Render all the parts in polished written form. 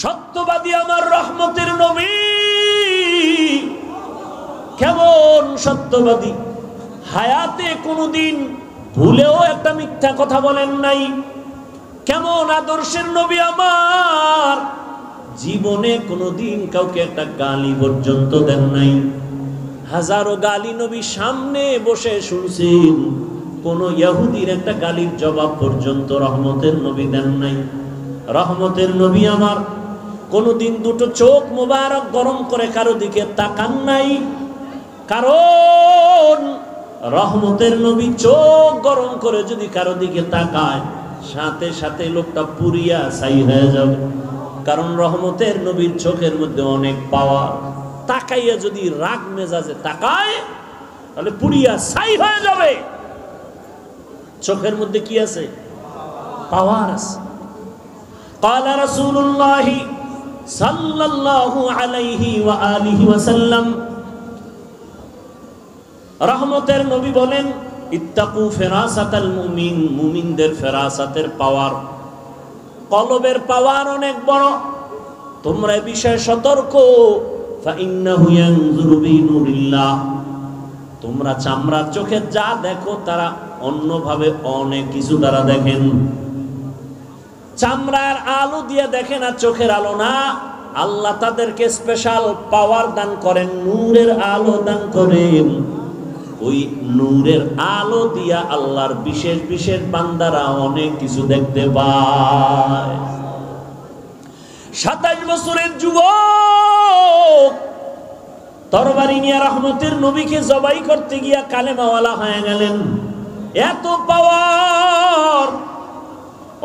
সত্যবাদী আমার রহমতের নবী কেমন সত্যবাদী, হায়াতে কোনোদিন ভুলেও একটা মিথ্যা কথা বলেন নাই। কেমন আদর্শের নবী আমার, জীবনে কোনোদিন কাউকে একটা গালি পর্যন্ত দেন নাই। হাজারো গালি নবী সামনে বসে শুনছেন, কোন ইহুদির একটা গালির জবাব পর্যন্ত রহমতের নবী দেন নাই। রহমতের নবী আমার কোনোদিন দুটো চোখ মোবারক গরম করে কারো দিকে তাকান নাই, কারণ রহমতের নবী চোখ গরম করে যদি কারো দিকে তাকায় সাথে সাথে লোকটা পুরিয়া ছাই হয়ে যাবে। কারণ রহমতের নবীর চোখের মধ্যে অনেক পাওয়ার, তাকাইয়া যদি রাগ মেজাজে তাকায় তাহলে পুরিয়া ছাই হয়ে যাবে। চোখের মধ্যে কি আছে? পাওয়ার আছে। قال رسول الله صلى الله عليه وآله وسلم, রহমতের নবী বলেন, ইত্তাকু ফিরাসাতাল মুমিন, মুমিনদের ফিরাসাতের পাওয়ার, কলবের পাওয়ার অনেক বড়, তোমরা এই বিষয়ে সতর্ক। ফাইন্নাহু ইয়ানজুরু বিনুরিল্লাহ, তোমরা চামড়ার চোখে যা দেখো তারা অন্যভাবে অনেক কিছু তারা দেখেন। চামড়ার আলো দিয়ে দেখে না, চোখের আলো না। আল্লাহ তাদেরকে স্পেশাল পাওয়ার দান করেন, নূরের আলো দান করেন। ওই নূরের আলো দিয়া আল্লাহর বিশেষ বিশেষ বান্দারা অনেক কিছু দেখতে পায়। 27 বছরের যুবক তরবারি নিয়ে রহমতের নবীকে জবাই করতে গিয়া কালেমাওয়ালা হয়ে গেলেন। এত পাওয়ার,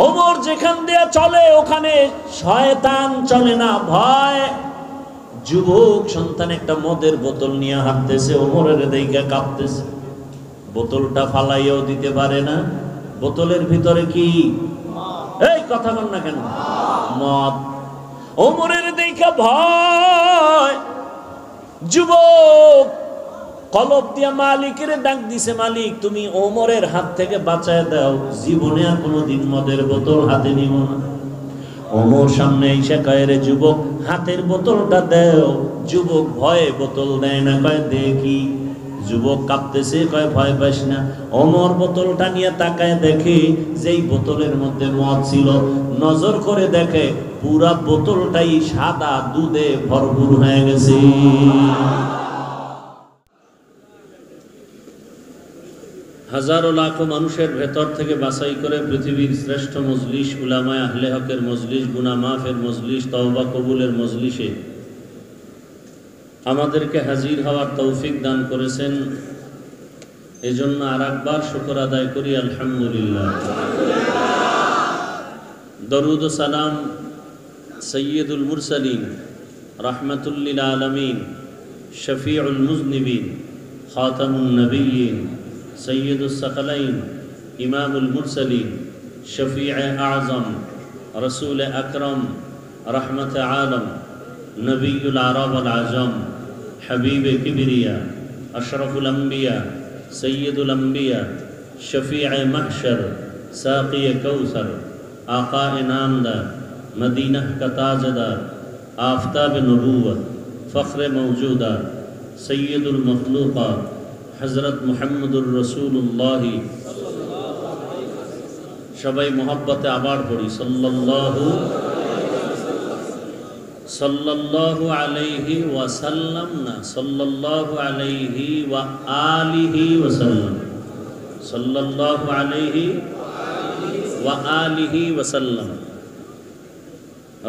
ওমর যেখান দিয়ে চলে ওখানে শয়তান চলে না, ভয়। যুবক সন্তান একটা মদের বোতল নিয়ে হাঁটতেছে, ওমরের দিকে কাঁপতেছে, বোতলটা ফালাইয়াও দিতে পারে না। বোতলের ভিতরে কি? এই কথা বল না কেন? মদ। ওমরের দিকে ভয়। যুবক কলব দিয়া মালিকের ডাক দিছে, মালিক তুমি ওমরের হাত থেকে বাঁচায় দাও, জীবনে আর কোনোদিন মদের বোতল হাতে নিব না। ওমর সামনে এসে কয়, রে যুবক হাতের বোতলটা দাও। যুবক ভয়ে বোতল দেয় না, কয় দেখি। যুবক কাঁপতেছে, কয় ভয় পাস না। ওমর বোতলটা নিয়ে তাকায় দেখে যেই বোতলের মধ্যে মদ ছিল, নজর করে দেখে পুরা বোতলটাই সাদা দুধে ভরপুর হয়ে গেছে। হাজারো লাখো মানুষের ভেতর থেকে বাছাই করে পৃথিবীর শ্রেষ্ঠ মজলিস, উলামায়ে আহলে হকের মজলিস, গুনাহ মাফের মজলিস, তওবা কবুলের মজলিসে আমাদেরকে হাজির হওয়ার তৌফিক দান করেছেন। এজন্য আরেকবার শুকর আদায় করি, আলহামদুলিল্লাহ। দরুদ ও সালাম সৈয়দুল মুরসালিন, রাহমাতুল লিল আলামিন, শফিউল মুজনিবিন, খাতামুন নবিয়্যিন, সৈয়দুস সাকালাইন, ইমামুল মুরসালিন, শফিয়ে আযম, রসুল আকরম, রহমত আলম, নবীউল আরব আল আজম, হাবিবে কিবরিয়া, আশরফুল আম্বিয়া, সৈয়দুল আম্বিয়া, শফিয়ে মাহশর, সাকিয়ে কৌসর, আকায়ে নামদার, মদিনা का ताजदार, आफताब नबूवत, फ़ख्र मौजूदा, सैयदुल मखलूक़ात, हज़रत मुहम्मदुर रसूलुल्लाह। सबाई मोहब्बते आबार पड़ी सल्लल्लाहु अलैहि वसल्लम ना, सल्लल्लाहु अलैहि व आलिहि वसल्लम, सल्लल्लाहु अलैहि व आलिहि वसल्लम।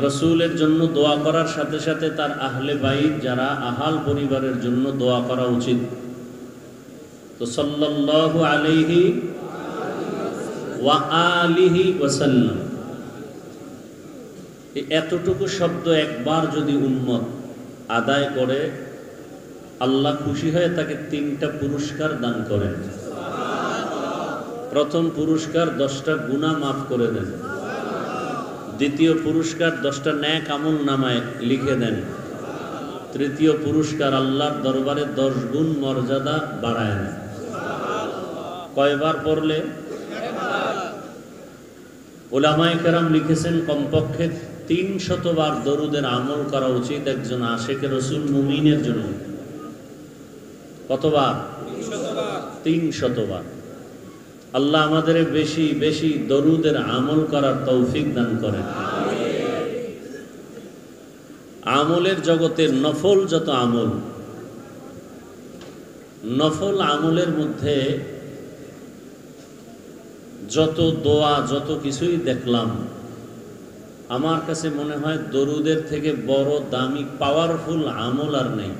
रसूलेर जन्य दोया करार साथे साथे तार आहले बाइत जारा आहाल परिवारेर जन्य दोया करा उचित। तो सल्लल्लाहु अलैहि व आलिहि वसल्लम, एतटुकु शब्द एकबार यदि उम्मत आदाय करे आल्लाह खुशी हये ताके 3टा पुरस्कार दान करें। प्रथम पुरस्कार 10टा गुनाह माफ करे देन, द्वितीय पुरस्कार 10टा नेक আমল নামায় লিখে দেন, তৃতীয় পুরস্কার আল্লাহর দরবারে 10 গুণ মর্যাদা বাড়ায় দেন। কয়বার পড়লে? উলামায়ে কেরাম লিখেছেন কমপক্ষে 300 বার দরুদের আমল করা উচিত একজন আশিকে রাসূল মুমিনের জন্য। কতবার? 300 বার। আল্লাহ আমাদের বেশি বেশি দরুদের আমল করার তৌফিক দান করেন। আমলের জগতের নফল যত আমল, নফল আমলের মধ্যে যত দোয়া যত কিছুই দেখলাম, আমার কাছে মনে হয় দরুদের থেকে বড় দামি পাওয়ারফুল আমল আর নেই।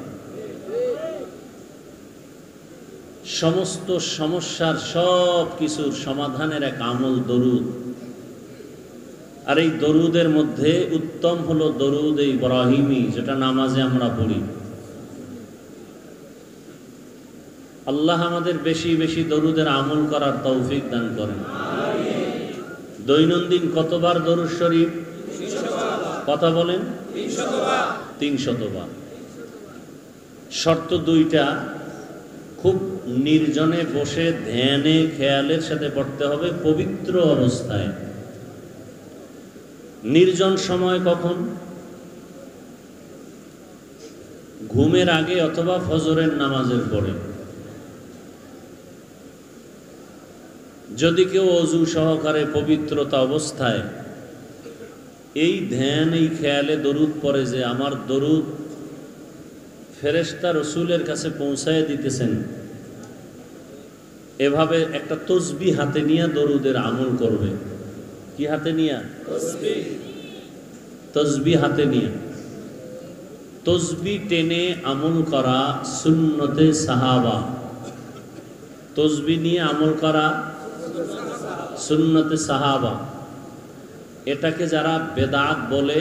সমস্ত সমস্যার সব কিছুর সমাধানের এক আমল দরুদ। আর এই দরুদের মধ্যে উত্তম হলো দরুদ ইব্রাহিমী, যেটা নামাজে আমরা পড়ি। আল্লাহ আমাদের বেশি বেশি দরুদের আমল করার তৌফিক দান করেন। দৈনন্দিন কতবার দরুদ শরীফ? কথা বলেন। 300 বার। শর্ত দুইটা, খুব নির্জনে বসে ধ্যানে খেয়ালের সাথে পড়তে হবে, পবিত্র অবস্থায়। নির্জন সময় কখন? ঘুমের আগে অথবা ফজরের নামাজের পরে। যদি কেউ অজু সহকারে পবিত্রতা অবস্থায় এই ধ্যান এই খেয়ালে দরুদ পড়ে যে আমার দরুদ ফেরেশতা রসুলের কাছে পৌঁছায় দিতেছেন, এভাবে একটা তসবিহ হাতে নিয়ে দরুদের আমল করবে। কি হাতে নিয়ে? তসবিহ হাতে নিয়ে। তসবিহ টেনে আমল করা সুন্নতে সাহাবা। তসবিহ নিয়ে আমল করা সুন্নতে সাহাবা। এটাকে যারা বেদাত বলে,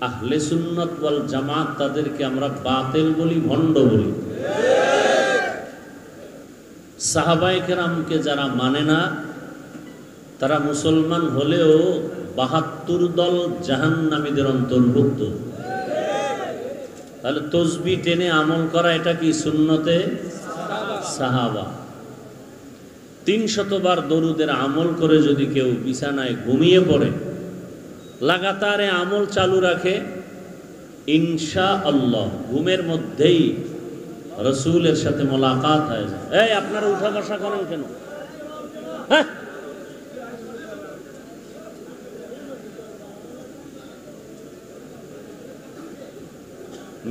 আহলে সুন্নাত ওয়াল জামাত তাদেরকে আমরা বাতিল বলি, ভণ্ড বলি। সাহাবায়ে কেরামকে যারা মানে না, তারা মুসলমান হলেও 72 দল জাহান্নামীদের অন্তর্ভুক্ত। তাহলে তসবিহ টেনে আমল করা এটা কি? সুন্নতে সাহাবা। 300 বার দরুদের আমল করে যদি কেউ বিছানায় ঘুমিয়ে পড়ে, লাগাতারে আমল চালু রাখে, ইনশাআল্লাহ ঘুমের মধ্যেই রসুলের সাথে মোলাকাত হয়ে যায়। এই আপনারা উঠা বসা করেন কেন? হ্যাঁ,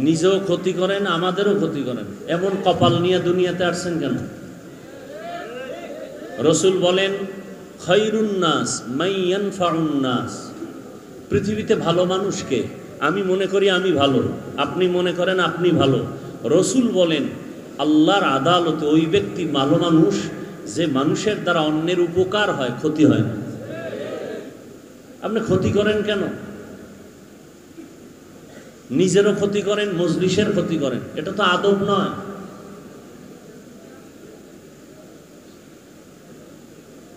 নিজেও ক্ষতি করেন, আমাদেরও ক্ষতি করেন। এমন কপাল নিয়ে দুনিয়াতে আসছেন কেন? রসুল বলেন, খায়রুন নাস মান ইয়ানফাউন নাস। পৃথিবীতে ভালো মানুষকে, আমি মনে করি আমি ভালো, আপনি মনে করেন আপনি ভালো। রসুল বলেন আল্লাহর আদালতে ওই ব্যক্তি ভালো মানুষ যে মানুষের দ্বারা অন্যের উপকার হয়, ক্ষতি হয় না। আপনি ক্ষতি করেন কেন? নিজেরও ক্ষতি করেন, মজলিসের ক্ষতি করেন, এটা তো আদব নয়।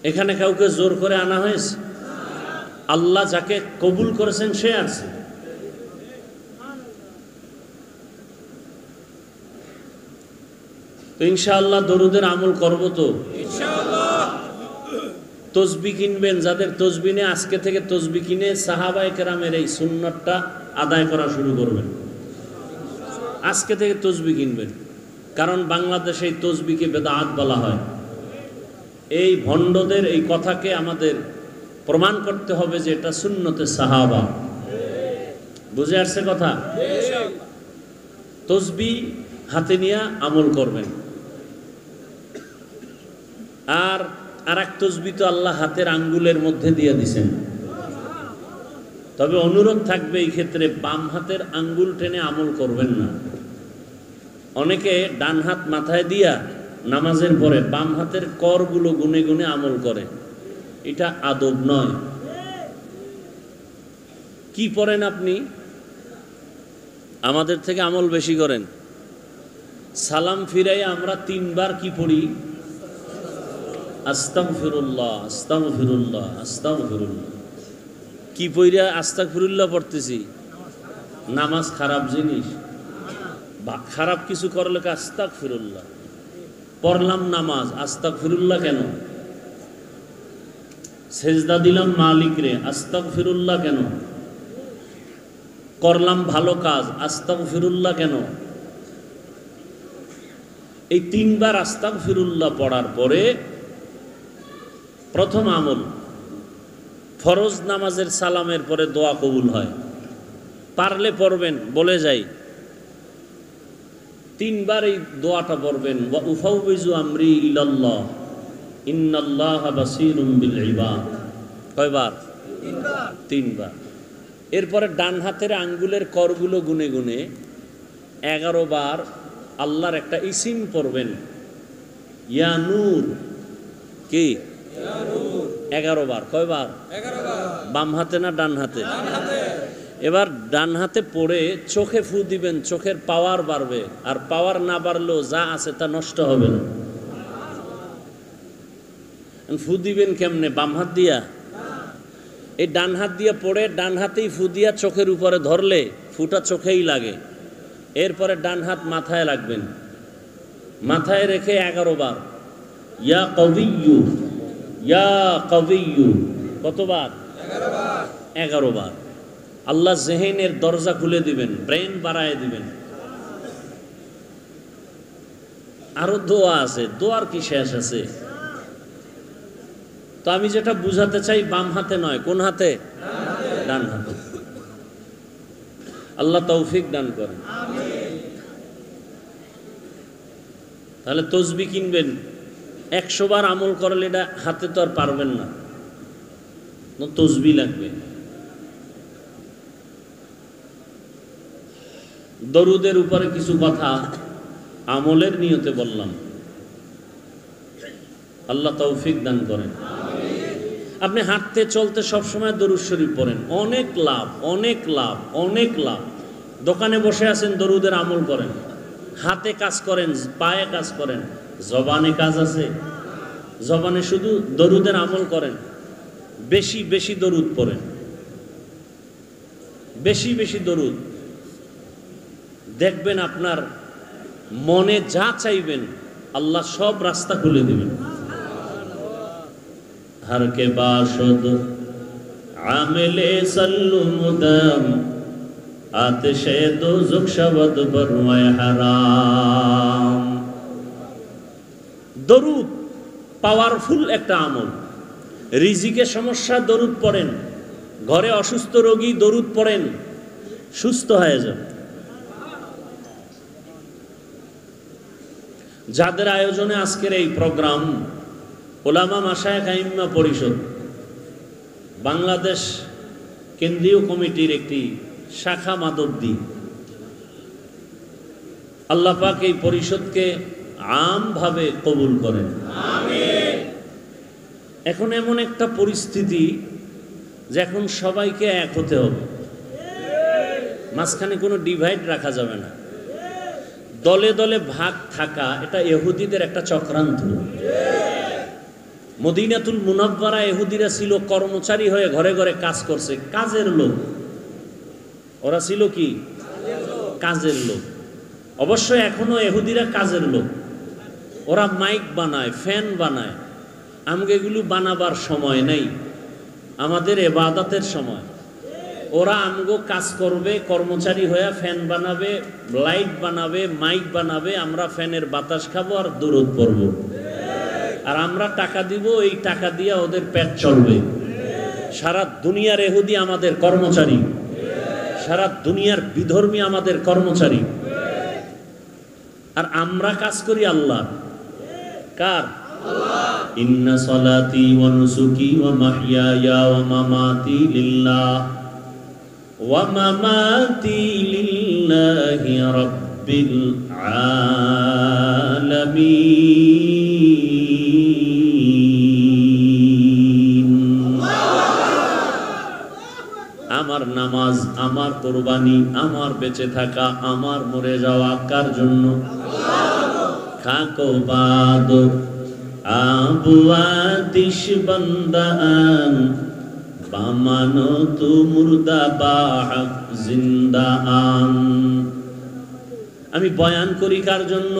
এখানে কাউকে জোর করে আনা হয়েছে? আল্লাহ যাকে কবুল করেছেন সে আছে। তো ইনশাআল্লাহ দরুদের আমল করব তো ইনশাআল্লাহ। তসবিহ কিনবেন, যাদের তসবিহ নেই আজকে থেকে তসবিহ কিনে সাহাবায়ে কেরামের এই সুন্নাতটা আদায় করা শুরু করবেন। আজকে থেকে তসবিহ কিনবেন, কারণ বাংলাদেশে এই তসবিহকে বেদাত বলা হয়। এই ভণ্ডদের এই কথাকে আমাদের প্রমাণ করতে হবে যে এটা সুন্নতে সাহাবা। বুঝে আসছে কথা? তসবিহ হাতে নিয়ে আমল করবেন। আর এক তসবিহ তো আল্লাহ হাতের আঙ্গুলের মধ্যে দিয়ে দিছেন। তবে অনুরোধ থাকবে এই ক্ষেত্রে বাম হাতের আঙ্গুল টেনে আমল করবেন না। অনেকে ডান হাত মাথায় দিয়া নামাজের পরে বাম হাতের করগুলো গুনে গুনে আমল করে, এটা আদব নয়। কি পড়েন আপনি? আমাদের থেকে আমল বেশি করেন। সালাম ফিরাই আমরা 3 বার কি পড়ি? আস্তাগফিরুল্লাহ, আস্তাগফিরুল্লাহ, আস্তাগফিরুল্লাহ। কি পইরা আস্তাগফিরুল্লাহ পড়তেছি? নামাজ খারাপ জিনিস, খারাপ কিছু করলে আস্তাগফিরুল্লাহ পড়লাম, নামাজ আস্তাগফিরুল্লাহ কেন? সেজদা দিলাম মালিক রে, আস্তাগফিরুল্লাহ কেন? করলাম ভালো কাজ, আস্তাগফিরুল্লাহ কেন? এই 3 বার আস্তাগফিরুল্লাহ পড়ার পরে প্রথম আমল, ফরজ নামাজের সালামের পরে দোয়া কবুল হয়। পারলে পড়বেন, বলে যাই 3 বার এই দোয়াটা পড়বেন, ওয়া উফাউযু আমরি ইলাল্লাহ ইন্নাল্লাহা বাসীরুম বিল ইবাদ। কয়বার? 3 বার। এরপরে ডান হাতের আঙ্গুলের করগুলো গুনে গুনে 11 বার আল্লাহর একটা ইসিম পড়বেন, ইয়া নূর। কি? 11 বার। কয়বার? 11 বার। বাম হাতে না ডান হাতে? ডান হাতে। এবার ডান হাতে পড়ে চোখে ফু দিবেন, চোখের পাওয়ার বাড়বে, আর পাওয়ার না বাড়লেও যা আছে তা নষ্ট হবে না। ফু দিবেন কেমনে? বাম হাত দিয়া? এই ডান হাত দিয়ে পড়ে ডান হাতেই ফু দিয়া চোখের উপরে ধরলে ফুটা চোখেই লাগে। এরপরে ডান হাত মাথায় রাখবেন, মাথায় রেখে 11 বার ইয়া কবিয়্যু ইয়া কবিয়্যু। কতবার? 11 বার। 11 বার। আল্লাহ জেহেনের দরজা খুলে দিবেন, ব্রেন বাড়ায় দিবেন। আরো দোয়া আছে, দোয়ার কি শেষ আছে? তো আমি যেটা বুঝাতে চাই, বাম হাতে নয়, কোন হাতে? ডান হাতে। আল্লাহ তৌফিক দান করেন। তাহলে তসবিহ কিনবেন, 100 বার আমল করলে এটা হাতে তো আর পারবেন না, তসবিহ লাগবে। দরুদের উপরে কিছু কথা আমলের নিয়তে বললাম, আল্লাহ তৌফিক দান করেন। আপনি হাঁটতে চলতে সবসময় দরুদ শরীফ পড়েন, অনেক লাভ, অনেক লাভ, অনেক লাভ। দোকানে বসে আছেন, দরুদের আমল করেন। হাতে কাজ করেন, পায়ে কাজ করেন, জবানে কাজ আছে, জবানে শুধু দরুদের আমল করেন। বেশি বেশি দরুদ পড়েন, বেশি বেশি দরুদ। দেখবেন আপনার মনে যা চাইবেন আল্লাহ সব রাস্তা খুলে দিবেন। हर के बाशद आमिले सल्लु मुदम आतिशे दोज़ख शवद बरवाए हराम। দরুদ পাওয়ারফুল একটা আমল। রিজিকের সমস্যা, দরুদ পড়েন। ঘরে অসুস্থ রোগী, দরুদ পড়েন, সুস্থ হয়ে যান। যাদের আয়োজনে আজকের এই প্রোগ্রাম, ওলামা মাশায়েখ আইম্মা পরিষদ, বাংলাদেশ কেন্দ্রীয় কমিটির একটি শাখা মাধবদী, আল্লাহ পাক এই পরিষদকে আমভাবে কবুল করেন। আমিন। এখন এমন একটা পরিস্থিতি যে এখন সবাইকে এক হতে হবে, মাঝখানে কোনো ডিভাইড রাখা যাবে না। দলে দলে ভাগ থাকা এটা ইহুদিদের একটা চক্রান্ত। মদিনাতুল মুনাব্বারা ইহুদিরা ছিল কর্মচারী হয়ে ঘরে ঘরে কাজ করছে, কাজের লোক। ওরা ছিল কি? কাজের লোক। অবশ্যই এখনো ইহুদিরা কাজের লোক। ওরা মাইক বানায়, ফ্যান বানায়। আমাকে এগুলো বানাবার সময় নেই, আমাদের ইবাদতের সময়। ওরা আমগো কাজ করবে, কর্মচারী হয়ে ফ্যান বানাবে, লাইট বানাবে, মাইক বানাবে। আমরা ফ্যানের বাতাস খাবো আর দরুদ পড়বো, আর আমরা টাকা দিব, এই টাকা দিয়ে ওদের পেট চলবে। সারা দুনিয়ার ইহুদি আমাদের কর্মচারী, সারা দুনিয়ার বিধর্মী আমাদের কর্মচারী, আর আমরা কাজ করি আল্লাহ। কার? আল্লাহ। ইন্না সালাতি ওয়া নুসুকি ওয়া মাহইয়ায়া ওয়া মামাতি লিল্লাহ ওয়া মামাতি লিল্লাহি রাব্বিল আলামিন। আমার নামাজ, আমার কুরবানি, আমার বেঁচে থাকা, আমার মরে যাওয়া কার জন্য? খাকো বাদ আবু আতিশ বান্দান বামানো তু মুর্দা বাহক জিন্দা আন। আমি বয়ান করি কার জন্য?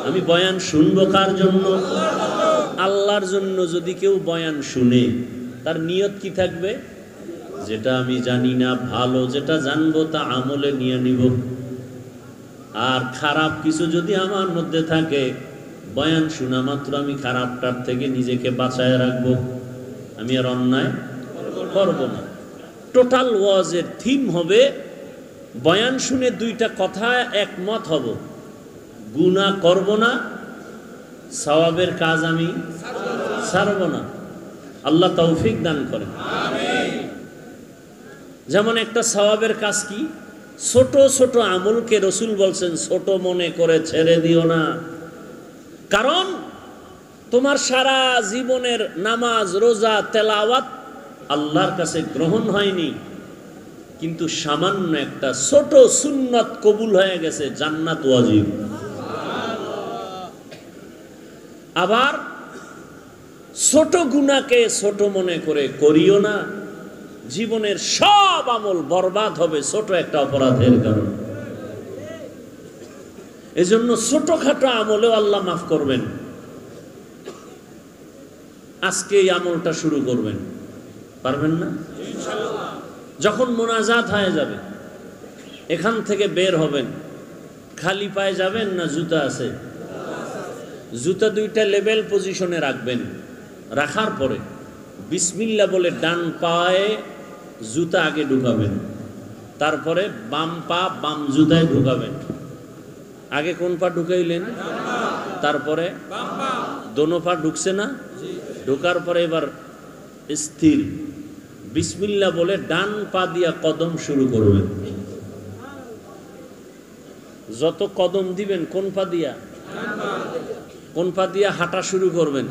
আমি বয়ান শুনবো কার জন্য? আল্লাহর জন্য। যদি কেউ বয়ান শুনে, তার নিয়ত কি থাকবে? যেটা আমি জানি না, ভালো যেটা জানবো তা আমলে নিয়ে নিব। আর খারাপ কিছু যদি আমার মধ্যে থাকে, বয়ান শোনা মাত্র আমি খারাপটার থেকে নিজেকে বাঁচায় রাখবো, আমি আর অন্যায় করব না। টোটাল ওয়াজের থিম হবে, বয়ান শুনে দুইটা কথা একমত হব, গুনাহ করব না, সওয়াবের কাজ আমি ছাড়ব না। আল্লাহ তৌফিক দান করেন। যেমন একটা সওয়াবের কাজ কি, ছোট ছোট আমলকে রসুল বলছেন ছোট মনে করে ছেড়ে দিও না। কারণ তোমার সারা জীবনের নামাজ, রোজা, তেলাওয়াত আল্লাহর কাছে গ্রহণ হয়নি, কিন্তু সামান্য একটা ছোট সুন্নাত কবুল হয়ে গেছে, জান্নাত ওয়াজিব। আবার ছোট গুনাহকে ছোট মনে করে করিও না, জীবনের সব আমল বরবাদ হবে ছোট একটা অপরাধের কারণে। এজন্য ছোটখাটো আমলেও আল্লাহ মাফ করবেন। আজকে এই আমলটা শুরু করবেন, পারবেন না? যখন মোনাজাত হয়ে যাবে, এখান থেকে বের হবেন, খালি পায়ে যাবেন না জুতা আছে? জুতা দুইটা লেভেল পজিশনে রাখবেন। রাখার পরে বিসমিল্লাহ বলে ডান পায়ে জুতা আগে ঢুকাবেন, তারপরে বাম পা বাম জুতায় ঢুকাবেন। আগে কোন পা ঢুকাইলেন? তারপরে দোনো পা ঢুকছে না? ঢোকার পরে এবার স্থির বিসমিল্লাহ বলে ডান পা দিয়া কদম শুরু করবেন। যত কদম দিবেন কোন পা দিয়া? কোন পা দিয়া হাঁটা শুরু করবেন?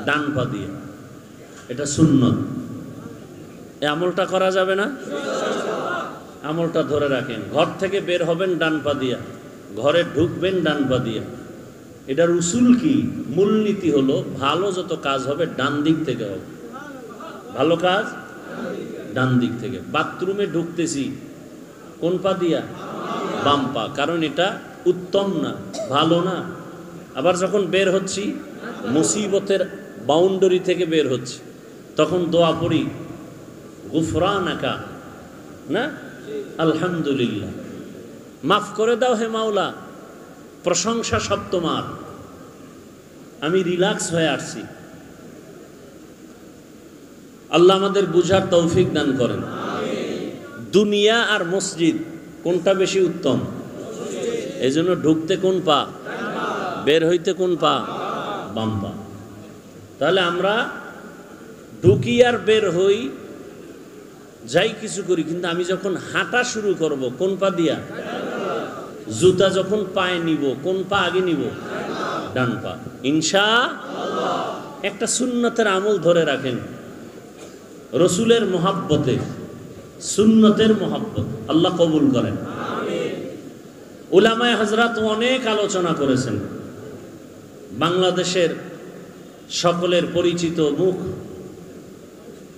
ডান পা দিয়ে। এটা সুন্নত। এই আমলটা করা যাবে না? আমলটা ধরে রাখেন। ঘর থেকে বের হবেন ডান পা দিয়া, ঘরে ঢুকবেন ডান পা দিয়া। এটার উসুল কি? মূলনীতি হলো ভালো যত কাজ হবে ডান দিক থেকে হবে। ভালো কাজ ডান দিক থেকে। বাথরুমে ঢুকতেছি কোন পা দিয়া? বাম পা, কারণ এটা উত্তম না, ভালো না। আবার যখন বের হচ্ছি, মুসিবতের বাউন্ডারি থেকে বের হচ্ছে, তখন দোয়া পড়ি গুফরানাকা, না আলহামদুলিল্লাহ, মাফ করে দাও হে মাওলা, প্রশংসা সব তোমার, আমি রিল্যাক্স হয়ে আসছি। আল্লাহ আমাদের বুঝার তৌফিক দান করেন। দুনিয়া আর মসজিদ কোনটা বেশি উত্তম? এই জন্য ঢুকতে কোন পা, বের হইতে কোন পা? বাম পা। তাহলে আমরা ঢুকি আর বের হই, যাই কিছু করি, কিন্তু আমি যখন হাঁটা শুরু করব কোন পা দিয়া? জুতা যখন পায়ে নিব কোন পা আগে নিব? ডান পা। ইনশাআল্লাহ। একটা সুন্নতের আমল ধরে রাখেন, রসুলের মহাব্বতে, সুন্নতের মহাব্বত আল্লাহ কবুল করেন। উলামায়ে হযরত অনেক আলোচনা করেছেন। বাংলাদেশের সকলের পরিচিত মুখ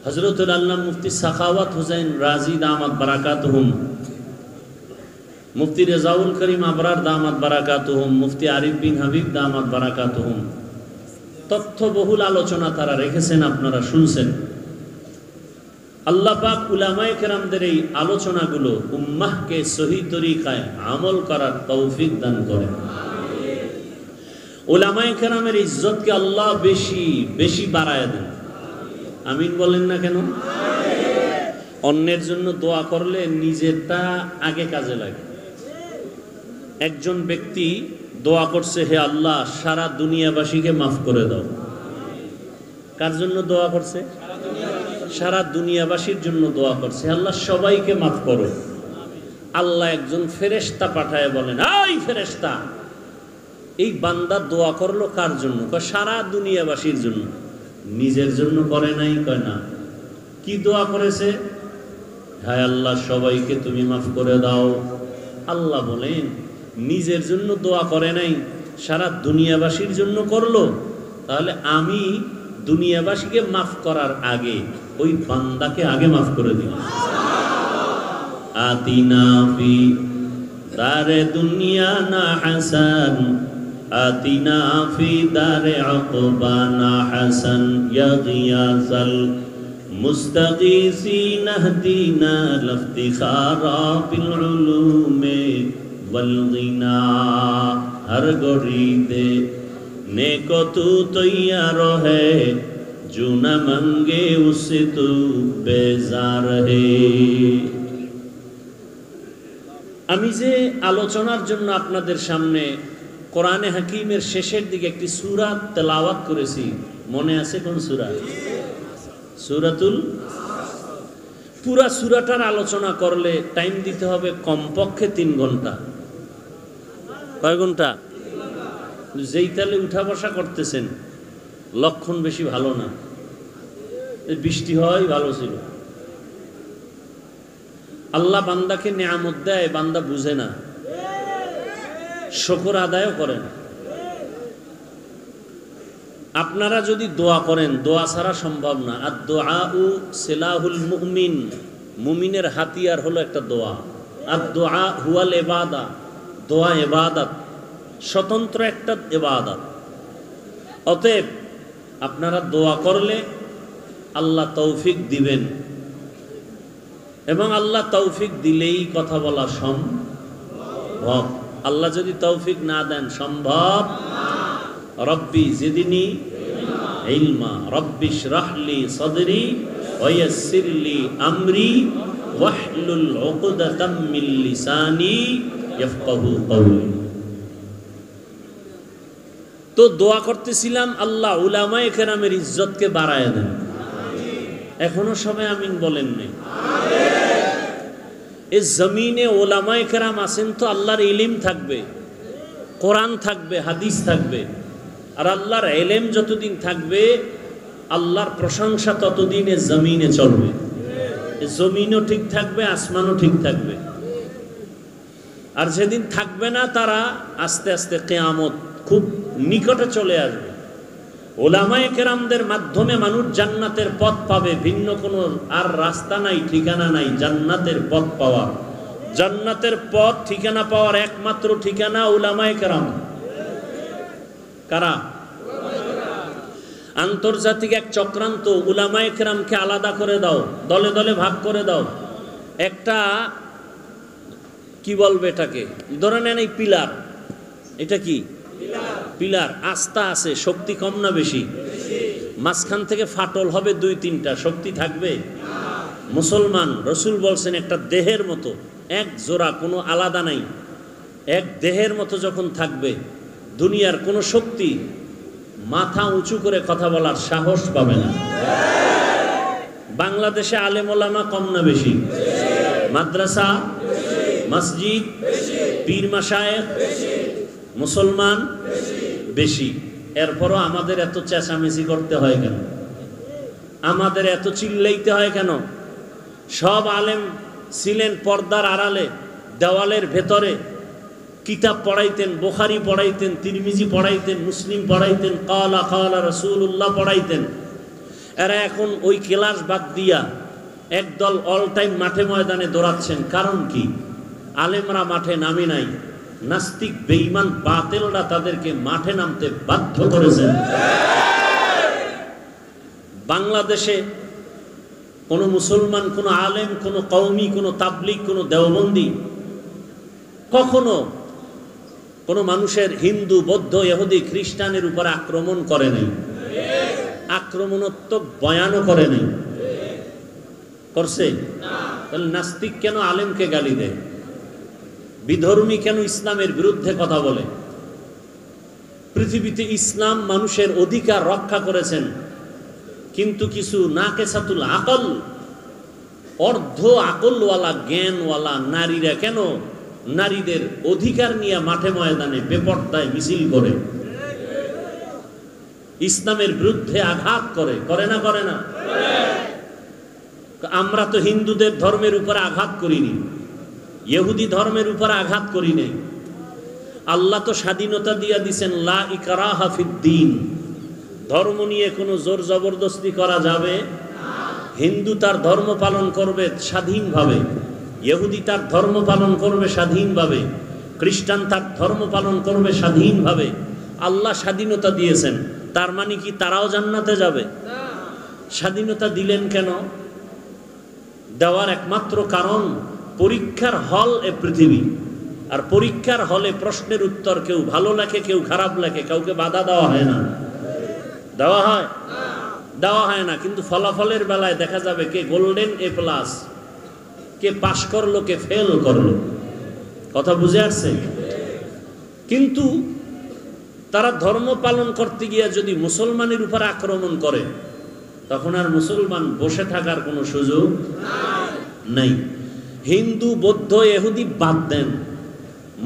হযরতুল আল্লামা মুফতি সাখাওয়াত হুসাইন রাজি দামাত বারাকাতুহুম, মুফতি রেজাউল করিম আবরার দামাত বারাকাতুহুম, মুফতি আরিফ বিন হাবিব দামাত বারাকাতুহুম তথ্যবহুল আলোচনা তারা রেখেছেন, আপনারা শুনছেন। আল্লাহ পাক উলামায়ে কেরামদের এই আলোচনাগুলো উম্মাহকে সহি তরিকায় আমল করার তৌফিক দান করেন। উলামায়ে কেরামের ইজ্জতকে আল্লাহ বেশি বেশি বাড়ায় দেন। আমিন বলেন না কেন? অন্যের জন্য দোয়া করলে নিজেরটা আগে কাজে লাগে। একজন ব্যক্তি দোয়া করছে, হে আল্লাহ সারা দুনিয়াবাসীকে মাফ করে দাও। কার জন্য দোয়া করছে? সারা দুনিয়াবাসীর জন্য দোয়া করছে, আল্লাহ সবাইকে মাফ করো। আল্লাহ একজন ফেরেশতা পাঠায় বলেন, এই ফেরেশতা, এই বান্দা দোয়া করলো কার জন্য? কয় সারা দুনিয়াবাসীর জন্য। নিজের জন্য করে নাই? কয় না। কি দোয়া করেছে? হায় আল্লাহ সবাইকে তুমি মাফ করে দাও। আল্লাহ বলেন নিজের জন্য দোয়া করে নাই, সারা দুনিয়াবাসীর জন্য করলো। তাহলে আমি দুনিয়াবাসীকে মাফ করার আগে ওই বান্দাকে আগে মাফ করে দিই। আতিনা ফি দারে দুনিয়া না হাসান, আতিনা ফি দারে উকবা না হাসান, ইয়া গিয়াসাল मुस्तगीसीन हदीना लफ्तिखारा बिल उलूमे वल गिना हर गोरीदे नेको तू तैयार है जो न मंगे उससे तू बेजार है। আমি যে আলোচনার জন্য আপনাদের সামনে কোরআনে হাকিমের শেষের দিকে একটি সূরা তেলাওয়াত করেছি, মনে আছে কোন সূরা? সূরাতুল। পুরা সূরাটার আলোচনা করলে টাইম দিতে হবে কমপক্ষে 3 ঘন্টা। কয় ঘন্টা? যেই তালে উঠা বসা করতেছেন লক্ষণ বেশি ভালো না। বৃষ্টি হয় ভালো ছিল। আল্লাহ বান্দাকে নিয়ামত দেয়, বান্দা বুঝে না, শুকর আদায়ও করে না। আপনারা যদি দোয়া করেন, দোয়া ছাড়া সম্ভব না। আর দুআউ সিলাহুল মুমিন, মুমিনের হাতিয়ার হলো একটা দোয়া। আর দোয়া হুয়াল ইবাদা, দোয়া ইবাদত, স্বতন্ত্র একটা ইবাদত। অতএব আপনারা দোয়া করলে আল্লাহ তৌফিক দিবেন, এবং আল্লাহ তৌফিক দিলেই কথা বলা সম্ভব। আল্লাহ যদি তৌফিক না দেন সম্ভব। রব্বি জিদনি ইলমা, রব্বি ইশরাহলি সাদরি ওয়া ইয়াসসিরলি আমরি ওয়াহলুল উকদাতাম মিন লিসানি ইয়াফকাহু কওলি। তো দোয়া করতেছিলাম আল্লাহ উলামায়ে কেরামের ইজ্জতকে বাড়ায় দেন। এখনো সবাই আমিন বলেন নাই? এই জমিনে ওলামায়ে কেরাম আছেন তো আল্লাহর ইলম থাকবে, কোরআন থাকবে, হাদিস থাকবে। আর আল্লাহর ইলম যতদিন থাকবে আল্লাহর প্রশংসা ততদিন এই জমিনে চলবে। এই জমিনও ঠিক থাকবে, আসমানও ঠিক থাকবে। আর যেদিন থাকবে না তারা আস্তে আস্তে কিয়ামত খুব নিকটে চলে আসবে। ওলামায়ে কেরামদের মাধ্যমে মানুষ জান্নাতের পথ পাবে, ভিন্ন কোনো আর রাস্তা নাই, ঠিকানা নাই জান্নাতের পথ পাওয়ার। জান্নাতের পথ ঠিকানা পাওয়ার একমাত্র ঠিকানা ওলামায়ে কেরাম। কারা? আন্তর্জাতিক এক চক্রান্ত ওলামায়ে কেরামকে আলাদা করে দাও, দলে দলে ভাগ করে দাও। একটা কি বলবে এটাকে, ধরে নেন এই পিলার, এটা কি পিলার, আস্থা আছে, শক্তি কম না বেশি? মাঝখান থেকে ফাটল হবে 2-3টা, শক্তি থাকবে? মুসলমান রসুল বলছেন একটা দেহের মতো, এক জোড়া, কোনো আলাদা নাই, এক দেহের মতো যখন থাকবে দুনিয়ার কোনো শক্তি মাথা উঁচু করে কথা বলার সাহস পাবে না। বাংলাদেশে আলেম ওলামা কম না বেশি? মাদ্রাসা, মসজিদ, পীর মাশায়েখ, মুসলমান বেশি। এরপরও আমাদের এত চেঁচামেচি করতে হয় কেন? আমাদের এত চিল্লাইতে হয় কেন? সব আলেম ছিলেন পর্দার আড়ালে, দেওয়ালের ভেতরে কিতাব পড়াইতেন, বুখারী পড়াইতেন, তিরমিজি পড়াইতেন, মুসলিম পড়াইতেন, কালা কালা রাসূলুল্লাহ পড়াইতেন। এরা এখন ওই ক্লাস বাদ দিয়া একদল অল টাইম মাঠে ময়দানে দৌড়াচ্ছেন। কারণ কি? আলেমরা মাঠে নামে নাই, নাস্তিক বেঈমান বাতিলরা তাদেরকে মাঠে নামতে বাধ্য করেছেন। বাংলাদেশে কোন মুসলমান, কোন আলেম, কোন কওমি, কোন তাবলিগ, কোন দেওবন্দি কখনো কোন মানুষের হিন্দু, বৌদ্ধ, ইহুদি, খ্রিস্টানের উপর আক্রমণ করে নাই, আক্রমণাত্মক বয়ানও করে নাই। করছে? তাহলে নাস্তিক কেন আলেমকে গালি দেয়? বিধর্মী কেন ইসলামের বিরুদ্ধে কথা বলে? পৃথিবীতে ইসলাম মানুষের অধিকার রক্ষা করেছেন, কিন্তু কিছু নাকেসাতুল আকল, অর্ধ আকলওয়ালা, জ্ঞানওয়ালা নারীরা কেন নারীদের অধিকার নিয়ে মাঠে ময়দানে বেপরদায় মিছিল করে, ইসলামের বিরুদ্ধে আঘাত করে? করে না? করে না? আমরা তো হিন্দুদের ধর্মের উপর আঘাত করিনি, ইহুদি ধর্মের উপর আঘাত করি নাই। আল্লাহ তো স্বাধীনতা দিয়া দিছেন, লা ইকরাহা ফিদ্দীন, ধর্ম নিয়ে কোনো জোর জবরদস্তি করা যাবে না। হিন্দু তার ধর্ম পালন করবে স্বাধীনভাবে, ইহুদি তার ধর্ম পালন করবে স্বাধীনভাবে, খ্রিস্টান তার ধর্ম পালন করবে স্বাধীনভাবে। আল্লাহ স্বাধীনতা দিয়েছেন, তার মানে কি তারাও জান্নাতে যাবে? স্বাধীনতা দিলেন কেন? দেওয়ার একমাত্র কারণ পরীক্ষার হল এ পৃথিবী, আর পরীক্ষার হলে প্রশ্নের উত্তর কেউ ভালো লেখে কেউ খারাপ লেখে, কাউকে বাধা দেওয়া হয় না। দেওয়া হয়? দেওয়া হয় না। কিন্তু ফলাফলের বেলায় দেখা যাবে কে গোল্ডেন A+, কে পাশ করলো কে ফেল করলো। কথা বুঝে আসছে? কিন্তু তারা ধর্ম পালন করতে গিয়ে যদি মুসলমানের উপর আক্রমণ করে, তখন আর মুসলমান বসে থাকার কোনো সুযোগ নাই। হিন্দু বৌদ্ধ ইহুদি বাদ দেন,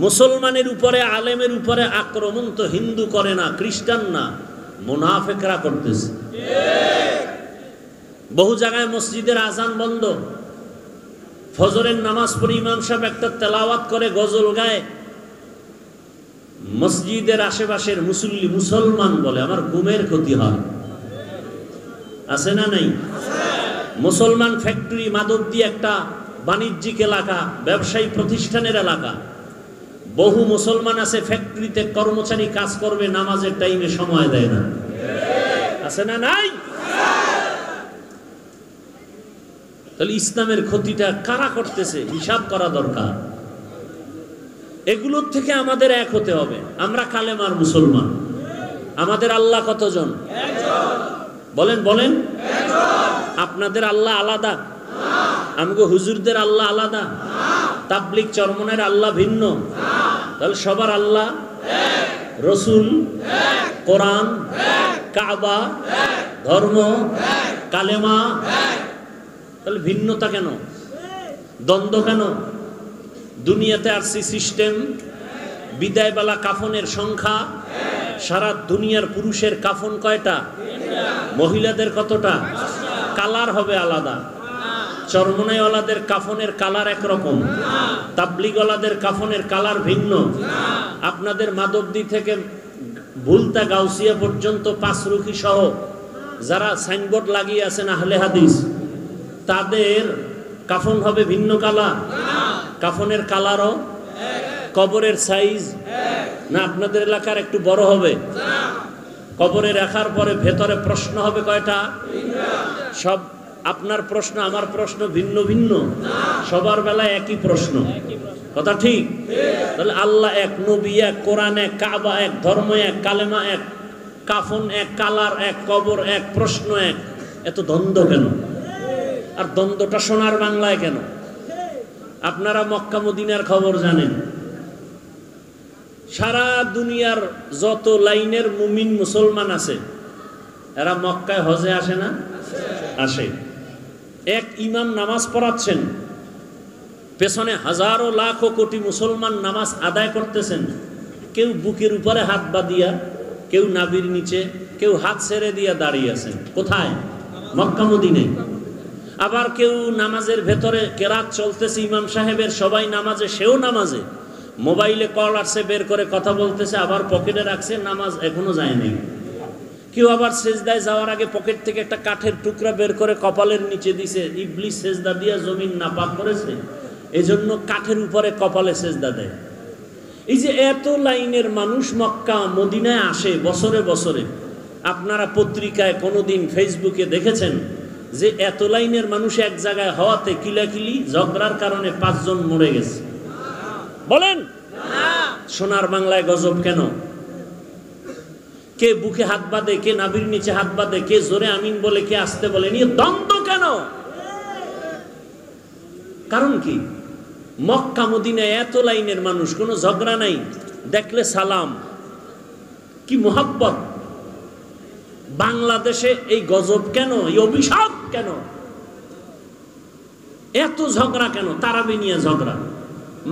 মুসলমানের উপরে আলেমের উপরে আক্রমণ তো হিন্দু করে না, খ্রিস্টান না, মুনাফিকরা করতেছে। বহু জায়গায় মসজিদের আজান বন্ধ, ফজরের নামাজ পড়ে ইমাম সাহেব একটা তেলাওয়াত করে গজল গায়, মসজিদের আশেপাশের মুসল্লি মুসলমান বলে আমার ঘুমের ক্ষতি হয়। আছে না নাই? মুসলমান ফ্যাক্টরি মাধবদী একটা বাণিজ্যিক এলাকা, ব্যবসায়ী প্রতিষ্ঠানের এলাকা, বহু মুসলমান আছে ফ্যাক্টরিতে কর্মচারী কাজ করবে, নামাজের টাইমে সময় দেয় না। আছে না নাই? তাহলে ইসলামের ক্ষতিটা কারা করতেছে হিসাব করা দরকার। এগুলোর থেকে আমাদের এক হতে হবে। আমরা কালেমার মুসলমান। আমাদের আল্লাহ কতজন? বলেন বলেন। আপনাদের আল্লাহ আলাদা? আমগো হুজুরদের আল্লাহ আলাদা? তাবলিগ চরমনের আল্লাহ ভিন্ন? তাহলে সবার আল্লাহ রসুল, কোরআন, কাবা, ধর্ম, কালেমা। তাহলে ভিন্নতা কেন? দ্বন্দ্ব কেন? দুনিয়াতে আসছি সিস্টেম, বিদায়বেলা কাফনের সংখ্যা, সারা দুনিয়ার পুরুষের কাফন কয়টা, মহিলাদের কতটা, কালার হবে আলাদা। চরমনাইওয়ালাদের কাফনের কালার একরকম, তাবলিগওয়ালাদের কাফনের কালার ভিন্ন। আপনাদের মাধবদী থেকে ভুলতা গাউসিয়া পর্যন্ত পাঁচরুখি সহ যারা সাইনবোর্ড লাগিয়ে আছেন আহলে হাদিস, তাদের কাফন হবে ভিন্ন কালার। কাফনের কালারও, কবরের সাইজ না আপনাদের এলাকার একটু বড় হবে? কবরে রাখার পরে ভেতরে প্রশ্ন হবে কয়টা? সব আপনার প্রশ্ন আমার প্রশ্ন ভিন্ন ভিন্ন, সবার বেলায় একই প্রশ্ন। কথা ঠিক? তাহলে আল্লাহ এক, নবী এক, কোরআন এক, কাবা এক, ধর্ম এক, কালেমা এক, কাফন এক, কালার এক, কবর এক, প্রশ্ন এক। এত দ্বন্দ্ব কেন? আর দ্বন্দ্বটা সোনার বাংলায় কেন? আপনারা মক্কা মদিনার খবর জানেন। সারা দুনিয়ার যত লাইনের মুমিন মুসলমান আছে, এরা মক্কায় হজে আসে না? আসে। এক ইমাম নামাজ পড়াচ্ছেন, পেছনে হাজারো লাখ কোটি মুসলমান নামাজ আদায় করতেছেন। কেউ বুকের উপরে হাত বাঁধিয়া, কেউ নাভির নিচে, কেউ হাত ছেড়ে দিয়া দাঁড়িয়ে আছেন। কোথায়? মক্কা মদিনায়। আবার কেউ নামাজের ভেতরে কেরাত চলতেছে ইমাম সাহেবের, সবাই নামাজে, সেও নামাজে, মোবাইলে কল আসছে বের করে কথা বলতেছে, আবার পকেটে রাখছে, নামাজ এখনো যায়নি। কেউ আবার সেজদায় যাওয়ার আগে পকেট থেকে একটা কাঠের টুকরা বের করে কপালের নিচে দিছে, ইবলিস সেজদা দিয়া জমিন নাপাক করেছে, এজন্য কাঠের উপরে কপালে সেজদা দেয়। এই যে এত লাইনের মানুষ মক্কা মদিনায় আসে বছরে বছরে, আপনারা পত্রিকায় কোনোদিন ফেসবুকে দেখেছেন যে এত লাইনের মানুষ এক জায়গায় হওয়াতে কিলাকিলি ঝগড়ার কারণে 5 জন মরে গেছে? বলেন। সোনার বাংলায় গজব কেন? কে বুকে হাত বাঁধে, কে নাভির নিচে হাত বাঁধে, কে জোরে আমিন বলে, কে আসতে বলে, নিয়ে দ্বন্দ্ব কেন? কারণ কি? মক্কা মদিনায় এত লাইনের মানুষ, কোনো ঝগড়া নাই, দেখলে সালাম, কি মোহাব্বত। বাংলাদেশে এই গজব কেন? এই অভিশাপ কেন? এত ঝগড়া কেন? তারাবি নিয়ে ঝগড়া,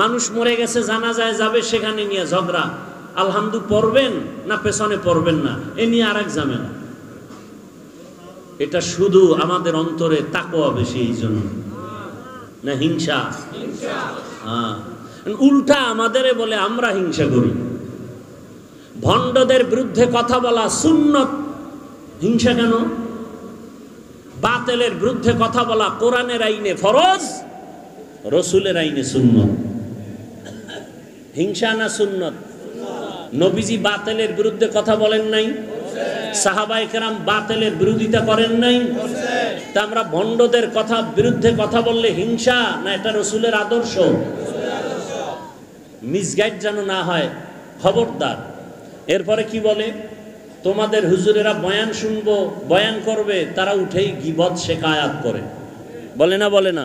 মানুষ মরে গেছে জানাজায় যাবে, সেখানে নিয়ে ঝগড়া, আলহামদু পড়বেন না পেছনে পড়বেন না, এ নিয়ে আরেক ঝামেলা। এটা শুধু আমাদের অন্তরে তাকওয়া বেশি, এই জন্য না হিংসা। হ্যাঁ, উল্টা আমাদের বলে আমরা হিংসা করি। ভণ্ডদের বিরুদ্ধে কথা বলা সুন্নত, হিংসা কেন? বাতিলের বিরুদ্ধে কথা বলা কোরআনের আইনে ফরজ, রসুলের আইনে সুন্নত। হিংসা না সুন্নত? নবীজি বাতিলের বিরুদ্ধে কথা বলেন নাই? সাহাবায়ে কেরাম বাতিলের বিরোধিতা করেন নাই? তা আমরা ভণ্ডদের কথা বিরুদ্ধে কথা বললে হিংসা না এটা রাসূলের আদর্শ? মিসগাইড যেন না হয়, খবরদার। এরপরে কি বলে, তোমাদের হুজুরেরা বয়ান শুনবো, বয়ান করবে, তারা উঠেই গীবত শিকায়াত করে, বলে না? বলে না?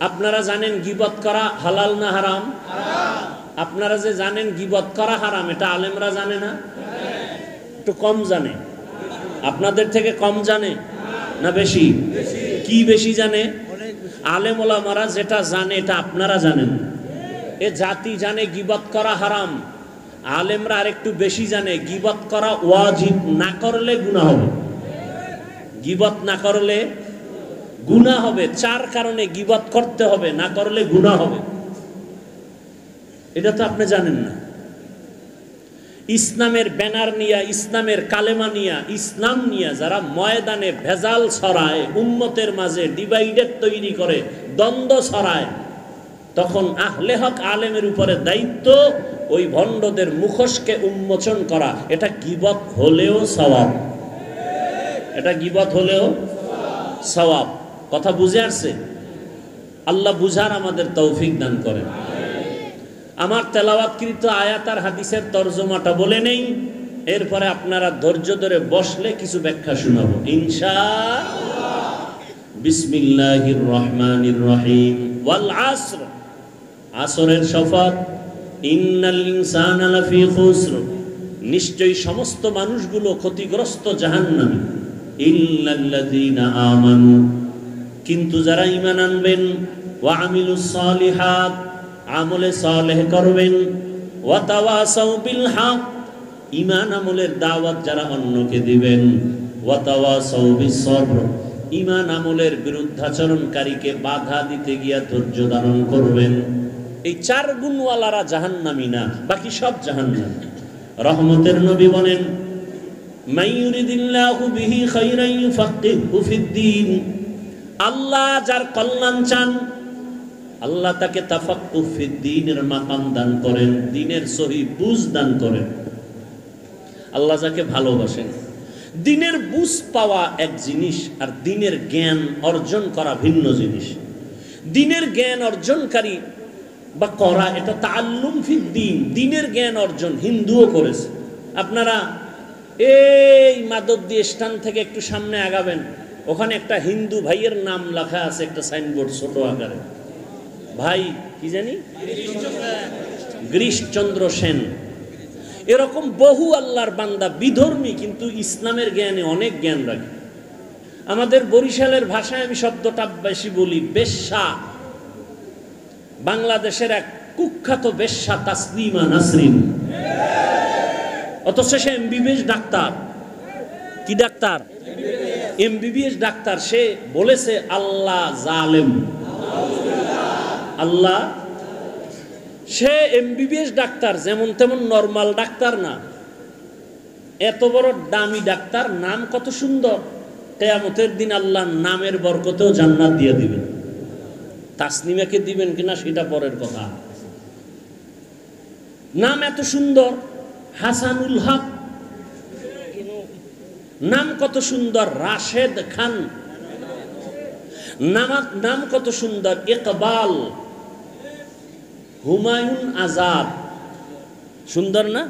আপনারা জানেন গীবত করা হালাল না হারাম? আপনারা যে জানেন গীবত করা হারাম, এটা আলেমরা জানে না? একটু কম জানে, আপনাদের থেকে কম জানে না বেশি? কি বেশি জানে? আলেম ওলামারা যেটা জানে এটা আপনারা জানেন। এ জাতি জানে গীবত করা হারাম, আলেমরা আরেকটু বেশি জানে গীবত করা ওয়াজিব, না করলে গুনাহ হবে। গীবত না করলে গুনাহ হবে, 4 কারণে গীবত করতে হবে, না করলে গুনাহ হবে। এটা তো আপনি জানেন না। ইসলামের ব্যানার নিয়া, ইসলামের কালেমা নিয়া, ইসলাম নিয়া যারা ময়দানে ভেজাল ছড়ায়, উম্মতের মাঝে ডিভাইডেড তৈরি করে, দ্বন্দ্ব ছড়ায়, তখন আহলে হক আলেমের উপরে দায়িত্ব ওই ভণ্ডদের মুখোশকে উন্মোচন করা। এটা গীবত হলেও সওয়াব, এটা গীবত হলেও সওয়াব। কথা বুঝে আসছে? আল্লাহ বুঝার আমাদের তৌফিক দান করেন। আমার তেলাওয়াতকৃত আয়াত আর হাদিসের তরজমাটা বলে নেই, এরপরে আপনারা ধৈর্য ধরে বসলে কিছু ব্যাখ্যা শোনাবো ইনশাআল্লাহ। বিসমিল্লাহির রহমানির রহিম। ওয়াল আসর, আসরের শপথ। ইন্নাল ইনসানা লাফি খুসর, নিশ্চয়ই সমস্ত মানুষগুলো ক্ষতিগ্রস্ত, জাহান্নামী। ইল্লাল্লাযীনা আমানু, কিন্তু যারা ঈমান আনবেন, ওয়া আমিলুস সালিহাত, আমলে সালেহ করবেন, ওয়া তাওয়াসাউ বিল হক, ঈমান আমলের দাওয়াত যারা অন্যকে দিবেন, ওয়া তাওয়াসাউ বিস সবর, ঈমান আমলের বিরুদ্ধাচরণকারীকে বাধা দিতে গিয়া ধৈর্য ধারণ করবেন। এই 4 গুণওয়ালারা জাহান্নামী না, বাকি সব জাহান্নামী। রহমতের নবী বলেন, মাইয়ুরিদিল্লাহু বিহি খাইরান ইউফাক্কিহু ফিদ্দীন, আল্লাহ যার কল্যাণ চান, আল্লাহ তাকে তাফাক্কুহ ফিদ্দীনের মাকাম দান করেন, দ্বীনের সহি বুঝ দান করেন। আল্লাহ যাকে ভালোবাসেন। দ্বীনের বুঝ পাওয়া এক জিনিস, আর দ্বীনের জ্ঞান অর্জন করা ভিন্ন জিনিস। দ্বীনের জ্ঞান অর্জনকারী বা করা, এটা তাআল্লুম ফিদ্দীন, দ্বীনের জ্ঞান অর্জন হিন্দুও করেছে। আপনারা এই মাদবদী স্ট্যান্ড থেকে একটু সামনে আগাবেন, ওখানে একটা হিন্দু ভাইয়ের নাম লেখা আছে, একটা সাইনবোর্ড ছোট আকারে। ভাই কি জানি, গিরিশচন্দ্র সেন। এরকম বহু আল্লাহর বান্দা, বিধর্মী কিন্তু ইসলামের জ্ঞানে অনেক জ্ঞান রাখে। আমাদের বরিশালের ভাষায় আমি শব্দটা বেশি বলি, বেশ্যা। বাংলাদেশের এক কুখ্যাত বেশ্যা তাসলিমা নাসরিন, অথচ সে এমবিবিএস ডাক্তার। কি ডাক্তার? MBBS doctor. সে বলেছে আল্লাহ জালেম, আল্লাহ। সে এমবিবিএস ডাক্তার, যেমন তেমন নরমাল ডাক্তার না, এত বড় দামি ডাক্তার। নাম কত সুন্দর, কিয়ামতের দিন আল্লাহ নামের বরকতেও জান্নাত দিয়ে দিবেন। তাসনিমাকে দিবেন কিনা সেটা পরের কথা। নাম এত সুন্দর, হাসানুল হক নাম কত সুন্দর, রাশেদ খান নাম কত সুন্দর, ইকবাল, হুমায়ুন আজাদ, সুন্দর না?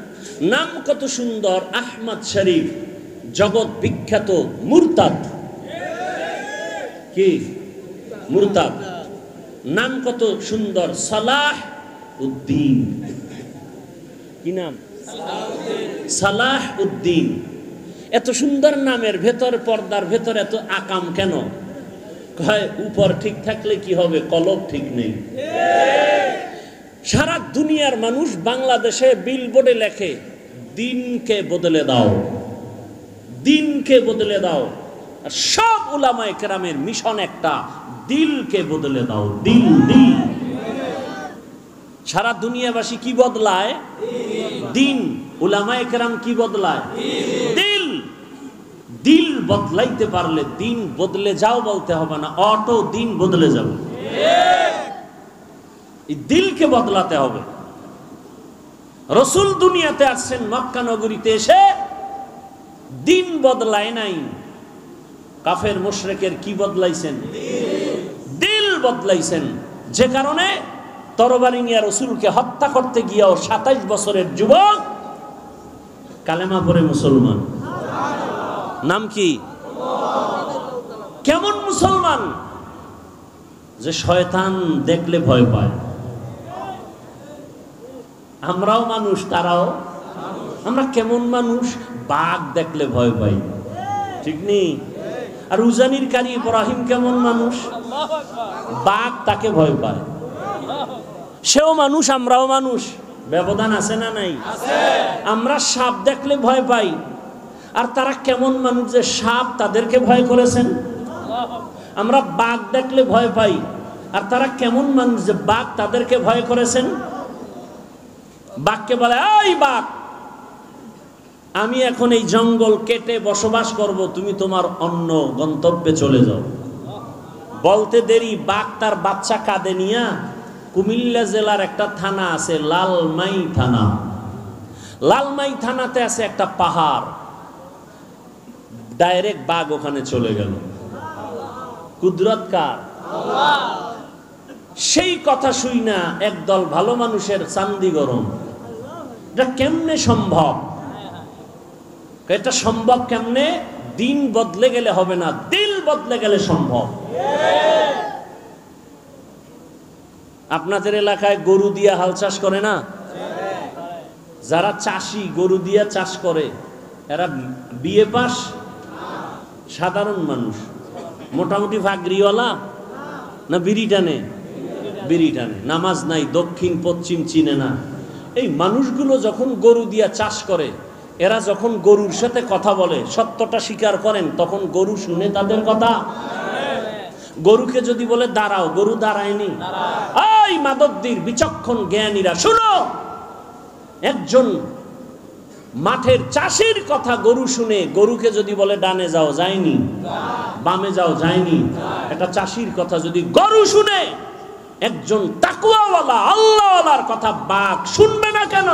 নাম কত সুন্দর, আহমদ শরীফ, জগৎ বিখ্যাত মুরতাদ। কি মুরতাদ? নাম কত সুন্দর, সালাহ উদ্দিন। কি নাম? সালাহ উদ্দিন। এত সুন্দর নামের ভেতর, পর্দার ভেতর এত আকাম কেন? কয় উপর ঠিক থাকলে কি হবে, কলব ঠিক নেই। সারা দুনিয়ার মানুষ বাংলাদেশে বিলবোর্ডে লেখে, দিনকে বদলে দাও, দিনকে বদলে দাও। আর সব উলামায়ে কেরামের মিশন একটা, দিলকে বদলে দাও। দিল, দিল। সারা দুনিয়াবাসী কি বদলায়? দিন। উলামায়ে কেরাম কি বদলায়? দিল। দিল বদলাইতে পারলে দিন বদলে যাও বলতে হবে না, অটো দিন বদলে যাবে। এই দিলকে বদলাতে হবে। রাসূল দুনিয়াতে আসছেন মক্কা নগরীতে এসে দিন বদলায় নাই। কাফের মুশরিকের কি বদলাইছেন? দিল বদলাইছেন। যে কারণে তরবারি নিয়ে রাসূলকে হত্যা করতে গিয়েও 27 বছরের যুবক কালেমা পড়ে মুসলমান। নাম কি? কেমন মুসলমান? যে শয়তান দেখলে ভয় পায়। আমরাও মানুষ, তারাও। আমরা কেমন মানুষ? বাঘ দেখলে ভয় পাই, ঠিক নেই? আর উজানির কারি ইব্রাহিম কেমন মানুষ? বাঘ তাকে ভয় পায়। সেও মানুষ, আমরাও মানুষ। ব্যবধান আছে না নাই? আমরা সাপ দেখলে ভয় পাই, আর তারা কেমন মানুষ যে সাপ তাদেরকে ভয় করেছেন। আমরা বাঘ দেখলে ভয় পাই, আর তারা কেমন মানুষ যে বাঘ তাদেরকে ভয় করেছেন। বাঘকে বলে, এই বাঘ, আমি এখন এই জঙ্গল কেটে বসবাস করব, তুমি তোমার অন্য গন্তব্যে চলে যাও। বলতে দেরি, বাঘ তার বাচ্চা কাঁধে নিয়া কুমিল্লা জেলার একটা থানা আছে, লালমাই থানা। লালমাই থানাতে আছে একটা পাহাড়, ডাইরেক্ট বাঘ ওখানে চলে গেল। কুদরত কার? সেই কথা শুই না একদল ভালো মানুষের চান্দি গরম। এটা কেমনে সম্ভব? এটা সম্ভব কেমনে? দিন বদলে গেলে হবে না, দিল বদলে গেলে সম্ভব। আপনাদের এলাকায় গরু দিয়া হাল চাষ করে না? যারা চাষি গরু দিয়া চাষ করে, এরা বিয়ে পাস? সাধারণ মানুষ? মোটামুটি ফাগরিওয়ালা না বিড়ি টানে? বিড়ি টানে। নামাজ নাই, দক্ষিণ পশ্চিম চিনে না। এই মানুষগুলো যখন গরু দিয়া চাষ করে, এরা যখন গরুর সাথে কথা বলে, সত্যটা স্বীকার করেন, তখন গরু শুনে তাদের কথা। গরুকে যদি বলে দাঁড়াও, গরু দাঁড়ায়নি। এই মাদকদির বিচক্ষণ জ্ঞানীরা শুনো, একজন মাঠের চাষির কথা গরু শুনে, গরুকে যদি বলে ডানে যাও, যায়নি। বামে যাও, যায়নি। একটা চাষির কথা যদি গরু শুনে, একজন তাকওয়াওয়ালা আল্লাহওয়ালার কথা বাঘ শুনবে না কেন?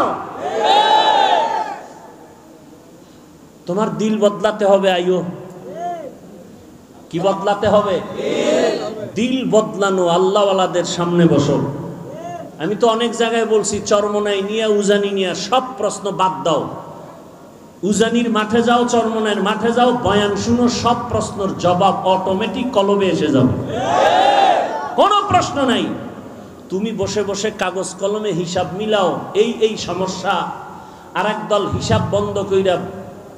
তোমার দিল বদলাতে হবে। আইও, কি বদলাতে হবে? দিল বদলানো। আল্লাহওয়ালাদের সামনে বসো। আমি তো অনেক জায়গায় বলছি, চরমনাই নিয়ে, উজানি নিয়ে সব প্রশ্ন বাদ দাও। উজানির মাঠে যাও, চরমনাইয়ের মাঠে যাও, বয়ান শুনো, সব প্রশ্নের জবাব অটোমেটিক কলবে এসে যাবে, কোনো প্রশ্ন নাই। তুমি বসে বসে কাগজ কলমে হিসাব মিলাও, এই সমস্যা। আর একদল হিসাব বন্ধ কইরা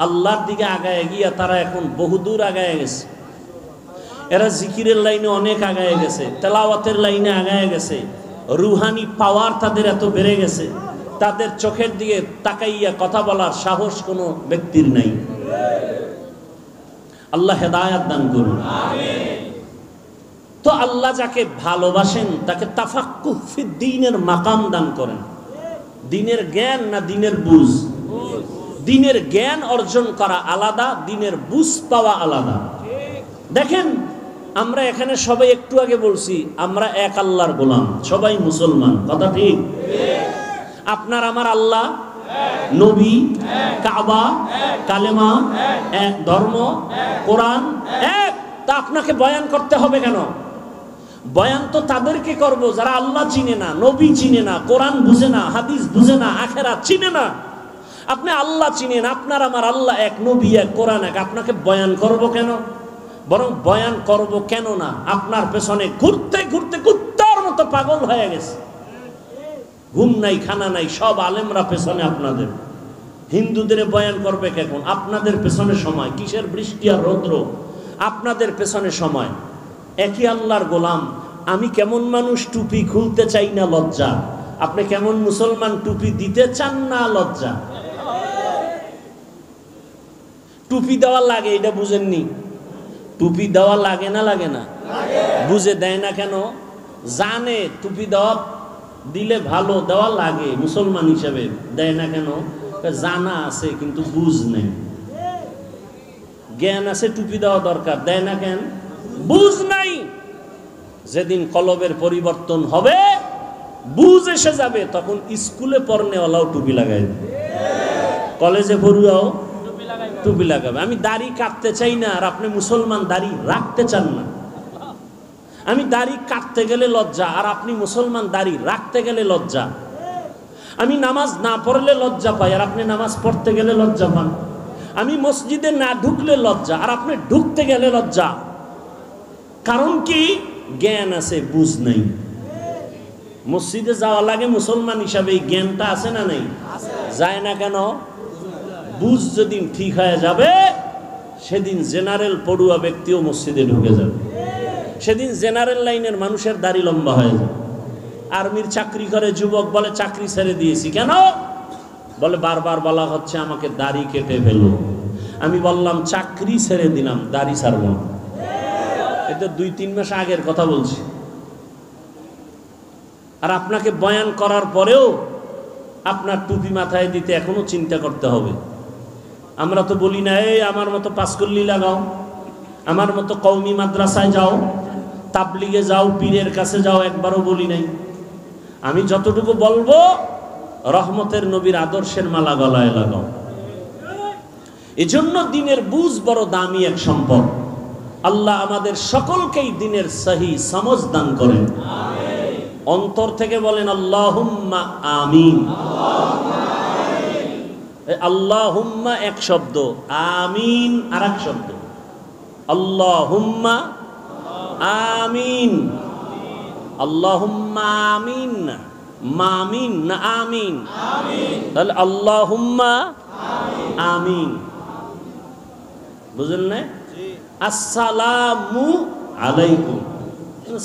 আল্লাহর দিকে আগায় গিয়া তারা এখন বহুদূর আগায় গেছে। এরা জিকিরের লাইনে অনেক আগায় গেছে, তেলাওয়াতের লাইনে আগায় গেছে, রুহানি পাওয়ার তাদের এত বেড়ে গেছে, তাদের চোখের দিকে তাকাইয়া কথা বলার সাহস কোনো ব্যক্তির নাই। আল্লাহ হেদায়াত দান করুন। তো আল্লাহ যাকে ভালোবাসেন তাকে তাফাক্কুহ ফিদ দ্বীনের মাকাম দান করেন। দ্বীনের জ্ঞান না দ্বীনের বুঝ? দ্বীনের জ্ঞান অর্জন করা আলাদা, দ্বীনের বুঝ পাওয়া আলাদা। দেখেন, আমরা এখানে সবাই একটু আগে বলছি আমরা এক আল্লাহর গোলাম, সবাই মুসলমান, কথা ঠিক? আপনার আমার আল্লাহ, নবী, কাবা, কালেমা এক, ধর্ম, কোরআন এক। তা আপনাকে বয়ান করতে হবে কেন? বয়ান তো তাদেরকে করব যারা আল্লাহ চিনে না, নবী চিনে না, কোরআন বুঝে না, হাদিস বুঝে না, আখেরাত চিনে না। আপনি আল্লাহ চিনেন, আপনার আমার আল্লাহ এক, নবী এক, কোরআন এক। আপনাকে বয়ান করব কেন? বরং বয়ান করব কেন না, আপনার পেছনে ঘুরতে ঘুরতে কুত্তার মতো পাগল হয়ে গেছে। ঘুম নাই, খানা নাই, সব আলেমরা পেছনে আপনাদের। হিন্দুদের বয়ান করবে কেন? আপনাদের পেছনে সময়। কিসের বৃষ্টি আর রৌদ্র? আপনাদের পেছনে সময়। একই আল্লাহর গোলাম। আমি কেমন মানুষ, টুপি খুলতে চাই না, লজ্জা। আপনি কেমন মুসলমান, টুপি দিতে চান না, লজ্জা। টুপি দেওয়া লাগে, এটা বুঝেননি? টুপি দেওয়া লাগে না, লাগে না? বুঝে দেয় না কেন? জানে টুপি দেওয়া দিলে ভালো, দেওয়া লাগে, মুসলমান হিসেবে দেয় না কেন? জানা আছে কিন্তু বুঝ নেই। জ্ঞান আছে, টুপি দেওয়া দরকার, দেয় না কেন? বুঝ নাই। যেদিন কলবের পরিবর্তন হবে, বুঝ এসে যাবে, তখন স্কুলে পড়নেওয়ালাও টুপি লাগাই, কলেজে পড়ুয়াও টুপি লাগাবে। আমি দাড়ি কাটতে চাই না, আর আপনি মুসলমান দাড়ি রাখতে চান না। আমি দাড়ি কাটতে গেলে লজ্জা, আর আপনি মুসলমান দাড়ি রাখতে গেলে লজ্জা। আমি নামাজ না পড়লে লজ্জা পাই, আর আপনি নামাজ পড়তে গেলে লজ্জা পান। আমি মসজিদে না ঢুকলে লজ্জা, আর আপনি ঢুকতে গেলে লজ্জা। কারণ কি? জ্ঞান আছে, বুঝ নেই। মসজিদে যাওয়া লাগে মুসলমান হিসাবে, এই জ্ঞানটা আছে না নেই? যায় না কেন? বুঝ যেদিন ঠিক হয়ে যাবে, সেদিন জেনারেল পড়ুয়া ব্যক্তিও মসজিদে ঢুকে যাবে। সেদিন জেনারেল লাইনের মানুষের দাড়ি লম্বা হয়ে যাবে। আর্মির চাকরি করে যুবক বলে চাকরি ছেড়ে দিয়েছি। কেন? বলে বারবার বলা হচ্ছে আমাকে দাড়ি কেটে ফেলো। আমি বললাম চাকরি ছেড়ে দিলাম, দাড়ি ছাড়ব না। এটা 2-3 মাস আগের কথা বলছি। আর আপনাকে বয়ান করার পরেও আপনার টুপি মাথায় দিতে এখনো চিন্তা করতে হবে। আমরা তো বলি না, এই আমার মতো পাঁচকল্লি লাগাও, আমার মতো কওমি মাদ্রাসায় যাও, তাবলিগে যাও, পীরের কাছে যাও, একবারও বলি নাই। আমি যতটুকু বলবো, রহমতের নবীর আদর্শের মালা গলায় লাগাও। এজন্য দিনের বুঝ বড় দামি এক সম্পদ। আল্লাহ আমাদের সকলকেই দিনের সহি সমঝ দান করেন। অন্তর থেকে বলেন আল্লাহুম্মা আমিন। আল্লাহুম্মা এক শব্দ, আমিন আর এক শব্দ। আল্লাহুম্মা আমিন, আল্লাহুম্মা আমিন না মামিন না আমিন। তাহলে আল্লাহুম্মা আমিন, বুঝলেন না? আসসালামু আলাইকুম,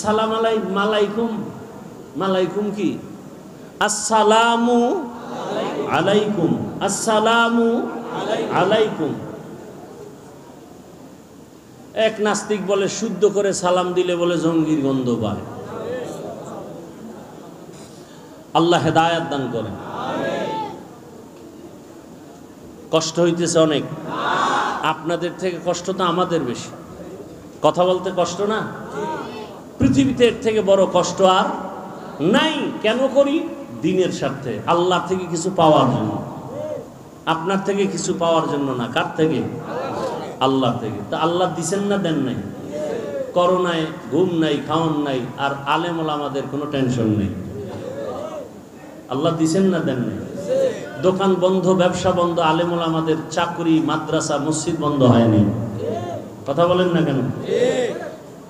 সালাম আলাইকুম, মালাইকুম কি? আসসালামু আলাইকুম, আসসালামু আলাইকুম। এক নাস্তিক বলে শুদ্ধ করে সালাম দিলে বলে জঙ্গির গন্ধ পায়। আল্লাহ হেদায়াত দান করেন। কষ্ট হইতেছে অনেক, আপনাদের থেকে কষ্ট তো আমাদের বেশি। কথা বলতে কষ্ট না? পৃথিবীতে এর থেকে বড় কষ্ট আর নাই। কেন করি? দিনের স্বার্থে, আল্লাহ থেকে কিছু পাওয়ার জন্য। আপনার থেকে কিছু পাওয়ার জন্য না। কার থেকে? আল্লাহ থেকে। তা আল্লাহ দিছেন না দেন নাই? করোনায় ঘুম নাই, খাওয়ান নাই, আর আলেম ওলামাদের কোনো টেনশন নেই। আল্লাহ দিছেন না দেন নাই? দোকান বন্ধ, ব্যবসা বন্ধ, আলেম ওলামাদের চাকরি, মাদ্রাসা, মসজিদ বন্ধ হয়নি। কথা বলেন না কেন?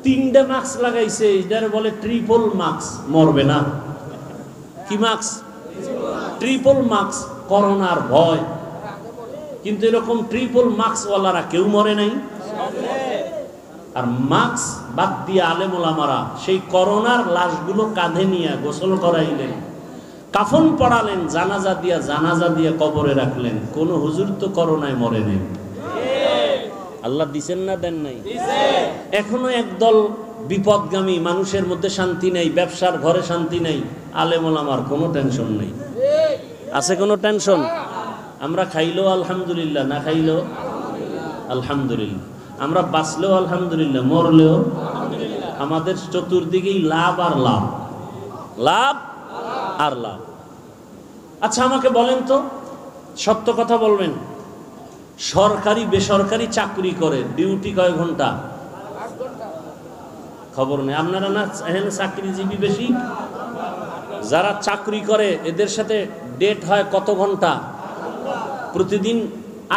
3টে মাস্ক লাগাইছে, এটার বলে ট্রিপল মাস্ক। মরবে না? কি মাস্ক? Triple mask. করোনার ভয়, কিন্তু এরকম ট্রিপল মাস্কওয়ালারা কেউ মরে নাই। আর মাস্ক বাদ দিয়ে আলেম ওলামারা সেই করোনার লাশগুলো কাঁধে নিয়ে গোসল করাইলেন, কাফন পড়ালেন, জানাজা দিয়ে কবরে রাখলেন। কোন হুজুর তো করোনায় মরে নেই। আল্লাহ দিছেন না দেন নাই? এখনো একদল বিপদগামী মানুষের মধ্যে শান্তি নেই, ব্যবসার ঘরে শান্তি নেই। আলেম ওলামার কোনো টেনশন নেই। আছে কোনো টেনশন? আমরা খাইলেও আলহামদুলিল্লাহ, না খাইলেও আলহামদুলিল্লাহ। আমরা বাঁচলেও আলহামদুলিল্লাহ, মরলেও আমাদের চতুর্দিকেই লাভ আর লাভ, লাভ আর লাভ। আচ্ছা আমাকে বলেন তো, সত্য কথা বলবেন, সরকারি বেসরকারি চাকরি করে ডিউটি কয় ঘন্টা? খবর নেই। আপনারা না এখানে চাকরিজীবী বেশি, যারা চাকরি করে এদের সাথে ডেট হয় কত ঘন্টা? প্রতিদিন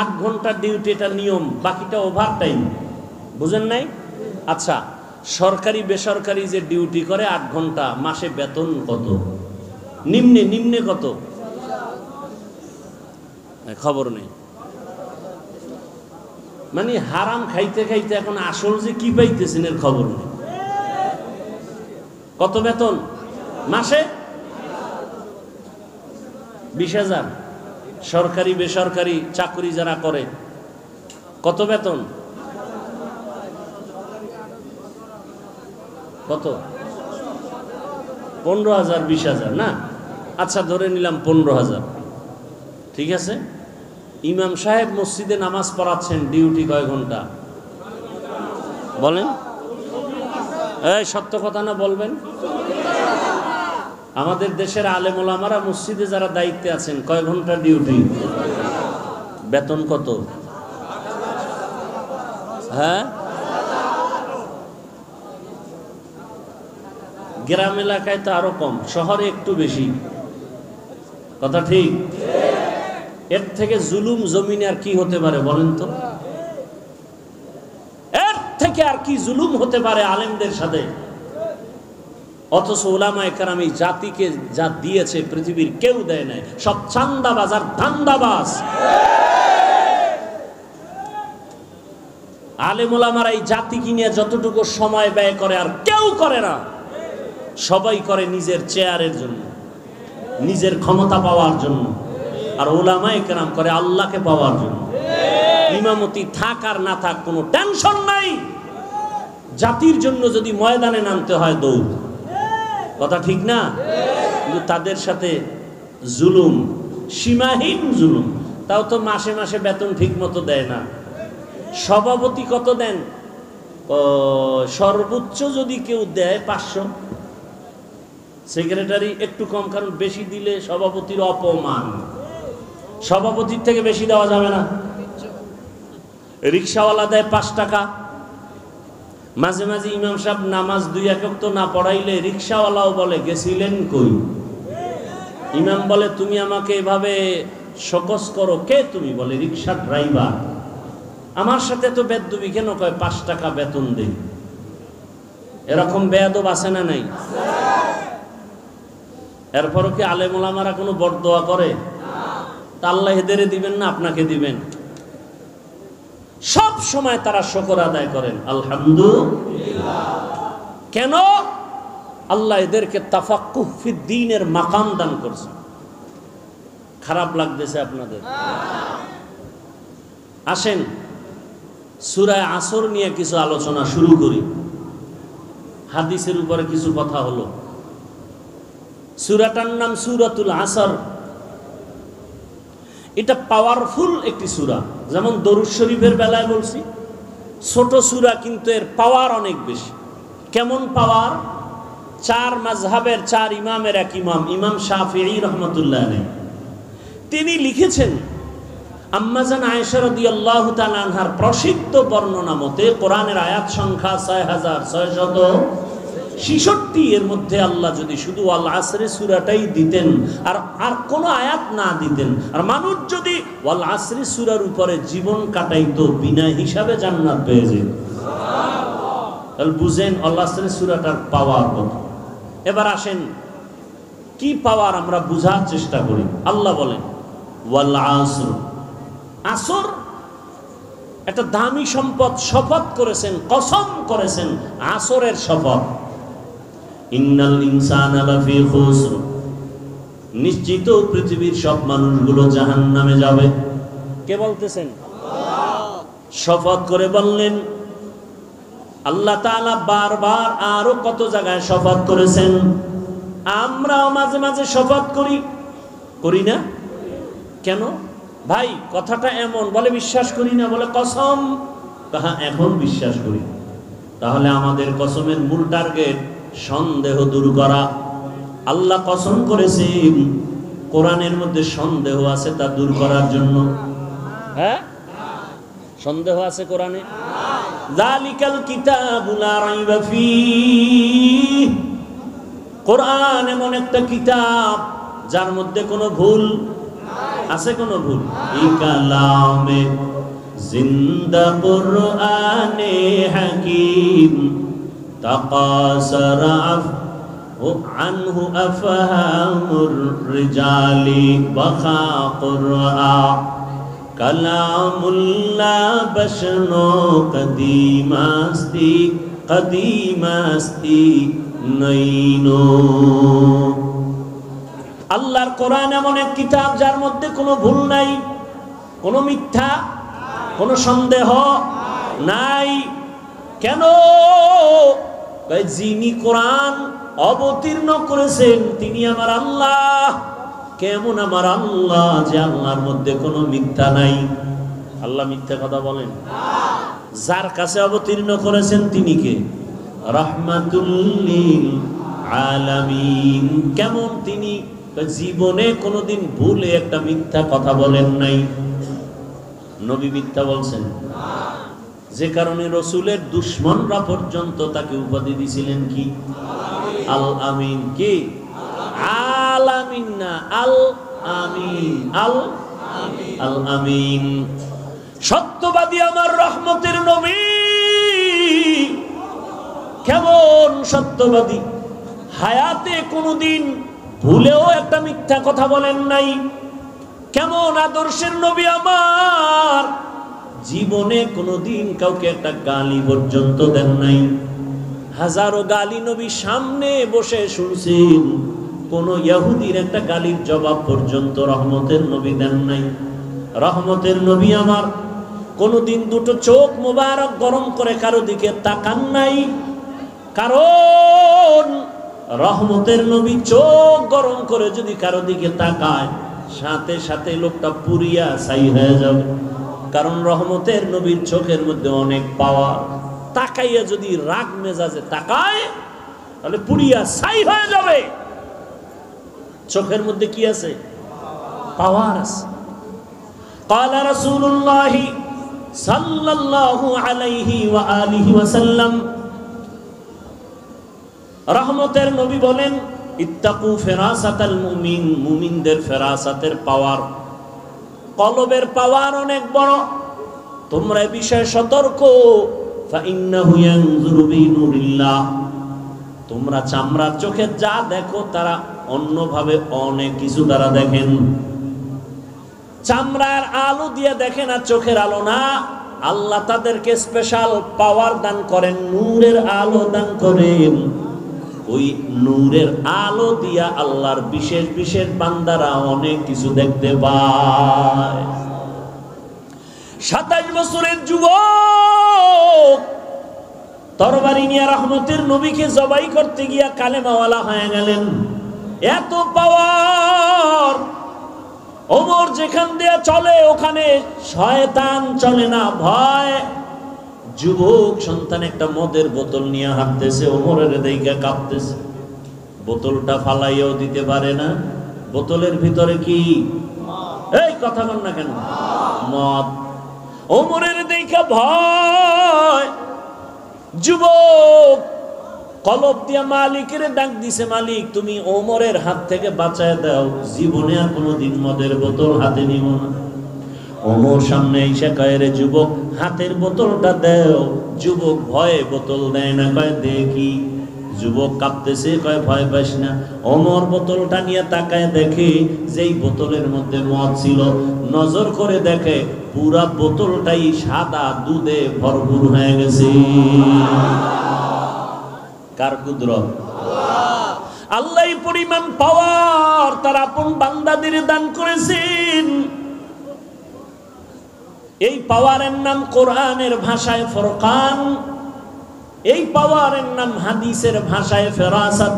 8 ঘন্টা ডিউটি, এটা নিয়ম, বাকিটা ওভার টাইম। বুঝেন নাই? আচ্ছা, সরকারি বেসরকারি যে ডিউটি করে 8 ঘন্টা, মাসে বেতন কত? নিম্নে কত? খবর নেই। মানে হারাম খাইতে খাইতে এখন আসল যে কি পাইতেছেন এর খবর নেই। কত বেতন মাসে? 20,000। সরকারি বেসরকারি চাকরি যারা করে কত বেতন? কত? 15,000, 20,000 না? আচ্ছা ধরে নিলাম 15,000। ঠিক আছে, ইমাম সাহেব মসজিদে নামাজ পড়াচ্ছেন, ডিউটি কয় ঘন্টা বলেন? এই সত্য কথা না বলবেন? আমাদের দেশের আলেম ওলামারা মসজিদে যারা দায়িত্বে আছেন কয় ঘন্টা ডিউটি? বেতন কত? হ্যাঁ, গ্রাম এলাকায় তো আরো কম, শহরে একটু বেশি। কথা ঠিক? এর থেকে জুলুম জমিনে আর কি হতে পারে বলেন তো? এর থেকে আর কি জুলুম হতে পারে আলেমদের সাথে? অথচ উলামায়ে কেরাম এই জাতিকে যা দিয়েছে পৃথিবীর কেউ দেয় নাই। সব চান্দাবাজ আর ধান্দাবাজ। আলেম ওলামারা এই জাতিকে নিয়ে যতটুকু সময় ব্যয় করে আর কেউ করে না। সবাই করে নিজের চেয়ারের জন্য, নিজের ক্ষমতা পাওয়ার জন্য। আর উলামায়ে কেরাম করে আল্লাহকে পাওয়ার জন্য। ইমামতি থাক আর না থাক কোনো টেনশন নাই। জাতির জন্য যদি ময়দানে নামতে হয় দৌড়। কথা ঠিক না? কিন্তু তাদের সাথে জুলুম, সীমাহীন জুলুম। তাও তো মাসে মাসে বেতন ঠিক মতো দেয় না। সভাপতি কত দেন? সর্বোচ্চ যদি কেউ দেয় 500, সেক্রেটারি একটু কম, কারণ বেশি দিলে সভাপতির অপমান। সভাপতির থেকে বেশি দেওয়া যাবে না। রিক্সাওয়ালা দেয় 5 টাকা। মাঝে মাঝে ইমাম সাহেব নামাজ 2 ওয়াক্ত না পড়াইলে রিক্সাওয়ালাও বলে গেছিলেন কই? ইমাম বলে তুমি আমাকে এভাবে শোকস করো কে তুমি? বলে রিক্সা ড্রাইভার। আমার সাথে তো বেদবি কেন? কয় 5 টাকা বেতন দেই। এরকম বেয়াদব আছে না নাই? এরপরও কি আলেম ওলামারা কোনো বরদোয়া করে? তা আল্লাহ এদের দিবেন না আপনাকে দিবেন? সব সময় তারা শুকর আদায় করেন আলহামদুলিল্লাহ। কেন? আল্লাহ এদেরকে তাফাক্কুহ ফিদ দ্বীনের মাকাম দান করছে। খারাপ লাগতেছে আপনাদের? আসেন সূরা আসর নিয়ে কিছু আলোচনা শুরু করি। হাদিসের উপরে কিছু কথা হলো। সূরাটার নাম সূরাতুল আসর। এটা পাওয়ারফুল একটি সূরা। যেমন দরুদ শরীফের বেলায় বলছি ছোট সূরা, কিন্তু এর পাওয়ার অনেক বেশি। কেমন পাওয়ার? 4 মাযহাবের 4 ইমামের এক ইমাম, ইমাম শাফিঈ রাহমাতুল্লাহ আলাইহি, তিনি লিখেছেন আম্মা জান আয়েশা রাদিয়াল্লাহু তাআলা আনহার প্রসিদ্ধ বর্ণনা মতে কোরআনের আয়াত সংখ্যা 6666। এর মধ্যে আল্লাহ যদি শুধু আল আসরে সূরাটাই দিতেন আর কোনো আয়াত না দিতেন, আর মানুষ যদি ওয়াল আসরি সূরার উপরে জীবন কাটাইতো বিনা হিসাবে জান্নাত পেয়ে যেত। তাহলে বুঝেন আল আসরি সূরাটার পাওয়ার কত। এবার আসেন কি পাওয়ার আমরা বুঝার চেষ্টা করি। আল্লাহ বলেন ওয়াল আসর। আসর একটা দামি সম্পদ, শপথ করেছেন, কসম করেছেন আসরের শপথ। ইন্নাল ইনসানা লাফি খুসর। নিশ্চিত পৃথিবীর সব মানুষগুলো জাহান্নামে যাবে। কে বলতেছেন? আল্লাহ। শপথ করে বললেন। আল্লাহ তাআলা বারবার আরো কত জায়গায় শপথ করেছেন। আমরাও মাঝে মাঝে শপথ করি না? কেন ভাই? কথাটা এমন, বলে বিশ্বাস করি না, বলে কসম। হ্যাঁ এখন বিশ্বাস করি। তাহলে আমাদের কসমের মূল টার্গেট সন্দেহ দূর করা। আল্লাহ কসম করেছেন কোরআনের মধ্যে সন্দেহ আছে তা দূর করার জন্য। হ্যাঁ সন্দেহ আছে কোরআনে? যালিকাল কিতাবু লা রাইবা ফীহ। কোরআন এমন একটা কিতাব যার মধ্যে কোনো ভুল আছে? কোনো ভুল? এই কালামে জিন্দা কুরআনে হাকীম তাকাসারা আনহু আফহামুর রিজালি বাখা কুরআন কালামুল্লাহ বশনো কদিমাস্তি নইনো। আল্লাহর কোরআন এমন এক কিতাব যার মধ্যে কোনো ভুল নাই, কোনো মিথ্যা, কোনো সন্দেহ নাই। কেন? যিনি কোরআন অবতীর্ণ করেছেন তিনি আমার আল্লাহ। কেমন আমার আল্লাহ? যে আল্লাহর মধ্যে কোনো মিথ্যা নাই। আল্লাহ মিথ্যা কথা বলেন? যার কাছে অবতীর্ণ করেছেন তিনি কে? রাহমাতুল লিল আলামিন। কেমন তিনি? জীবনে কোনোদিন ভুলে একটা মিথ্যা কথা বলেন নাই। নবী মিথ্যা বলছেন? যে কারণে রসুলের দুশ্মনরা পর্যন্ত তাকে উপাধি দিয়েছিলেন কি? আল আমিন। কি আল আমিন না, আল আমিন। আল আল আমিন। সত্যবাদী আমার রহমতের নবী। কেমন সত্যবাদী! হায়াতে কোনদিন ভুলেও একটা মিথ্যা কথা বলেন নাই। কেমন আদর্শের নবী আমার! জীবনে কোনদিন কাউকে একটা গালি পর্যন্ত দেন নাই। হাজারো গালি নবী সামনে বসে শুনছেন, কোন ইহুদির একটা গালির জবাব পর্যন্ত রহমতের নবী দেন নাই। রহমতের নবী আমার কোনদিন দুটো চোখ মোবারক গরম করে কারো দিকে তাকান নাই। কারণ রহমতের নবী চোখ গরম করে যদি কারো দিকে তাকায়, সাথে সাথে লোকটা পুরিয়া ছাই হয়ে যাবে। কারণ রহমতের নবীর চোখের মধ্যে অনেক পাওয়ার। তাকাইয়া যদি রাগ মেজাজে তাকায়, তাহলে পুরিয়া ছাই হয়ে যাবে। চোখের মধ্যে কি আছে? পাওয়ার আছে। قال رسول الله صلى الله عليه وآله وسلم, রহমতের নবী বলেন, ইত্তাকু ফিরাসাতাল মুমিন, মুমিনদের ফেরাসাতের পাওয়ার, কলবের পাওয়ার অনেক বড়। তোমরা এই বিষয়ে সতর্ক। ফাইন্নাহু ইয়ানজুরু বিনুরিল্লাহ, তোমরা চামড়ার চোখে যা দেখো তারা অন্যভাবে অনেক কিছু তারা দেখেন। চামড়ার আলো দিয়ে দেখে না, চোখের আলো না। আল্লাহ তাদেরকে স্পেশাল পাওয়ার দান করেন, নূরের আলো দান করেন। ওই নূরের আলো দিয়া আল্লাহর বিশেষ বিশেষ বান্দারা অনেক কিছু দেখতে পায়। 27 বছরের যুবক তরবারি নিয়ে রহমতের নবীকে জবাই করতে গিয়া কালেমাওয়ালা হয়ে গেলেন। এত পাওয়ার! ওমর যেখান দিয়ে চলে ওখানে শয়তান চলে না, ভয়। যুবক সন্তান একটা মদের বোতল নিয়ে হাঁটতেছে, ওমরের দিকে কাঁপতেছে। বোতলটা ফালাইয়াও দিতে পারে না। বোতলের ভিতরে কি? এই কথা বল না কেন? মদ। ওমরের দিকে ভয়। যুবক কলব দিয়া মালিকের ডাক দিছে, মালিক তুমি ওমরের হাত থেকে বাঁচায় দাও, জীবনে আর কোনোদিন মদের বোতল হাতে নিব না। ওমর সামনে এসে কয়, রে যুবক হাতের বোতলটা দাও। যুবক ভয়ে বোতল দেয় না, কয় দেখি। যুবক কাঁপতেছে, কয় ভয় পাস না। ওমর বোতলটা নিয়ে তাকায় দেখে যেই বোতলের মধ্যে মদ ছিল, নজর করে দেখে পুরা বোতলটাই সাদা দুধে ভরপুর হয়ে গেছে। কার কুদরত? আল্লাহ পরিমাণ পাওয়ার তার আপন বান্দাদের দান করেছেন। এই পাওয়ারের নাম কোরআনের ভাষায় ফুরকান, এই পাওয়ারের নাম হাদিসের ভাষায় ফেরাসাত।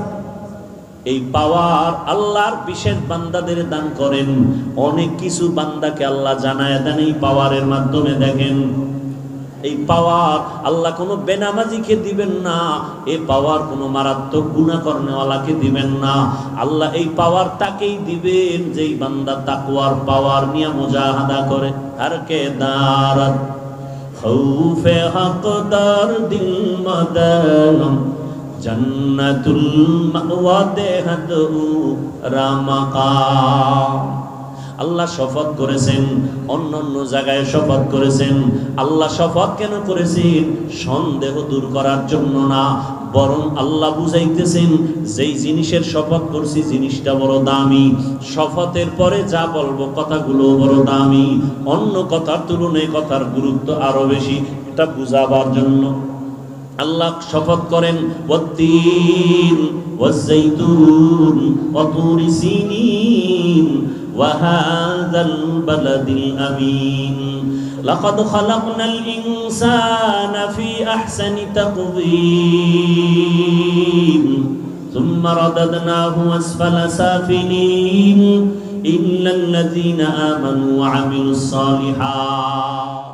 এই পাওয়ার আল্লাহর বিশেষ বান্দাদের দান করেন। অনেক কিছু বান্দাকে আল্লাহ জানায় দেন এই পাওয়ারের মাধ্যমে। দেখেন এই পাওয়ার আল্লাহ কোনো বেনামাজিকে দিবেন না, এই পাওয়ার কোনো মারাত্মক গুনাহ করনেওয়ালাকে দিবেন না। আল্লাহ এই পাওয়ার তাকেই দিবেন যেই বান্দা তাকওয়ার পাওয়ার নিয়ে মুজাহাদা করে। আর কে দারাত খৌফে হকদার দিল মদলম, জান্নাতুল মাওয়া দেহাদু রামাকাম। আল্লাহ শপথ করেছেন, অন্য অন্য জায়গায় শপথ করেছেন। আল্লাহ শপথ কেন করেছেন? সন্দেহ দূর করার জন্য না, বরং আল্লাহ বুঝাইতেছেন যেই জিনিসের শপথ করছি জিনিসটা বড় দামি। শপথের পরে যা বলবো কথাগুলো বড় দামি, অন্য কথার তুলনায় কথার গুরুত্ব আরো বেশি, এটা বুঝাবার জন্য আল্লাহ শপথ করেন, ওয়াত্তিন ওয়াজ্জাইতুন ওয়া তুরি সিনিন ওয়া হাযাল বালাদিল আমিন, লাকাদ খালাকনাল ইনসানা ফি আহসানি তাকওয়িম সুম্মা রাদাদনাহু আসফালা সাফিলিন ইল্লাল্লাযীনা আমানু ওয়া আমিলুস সালিহাত।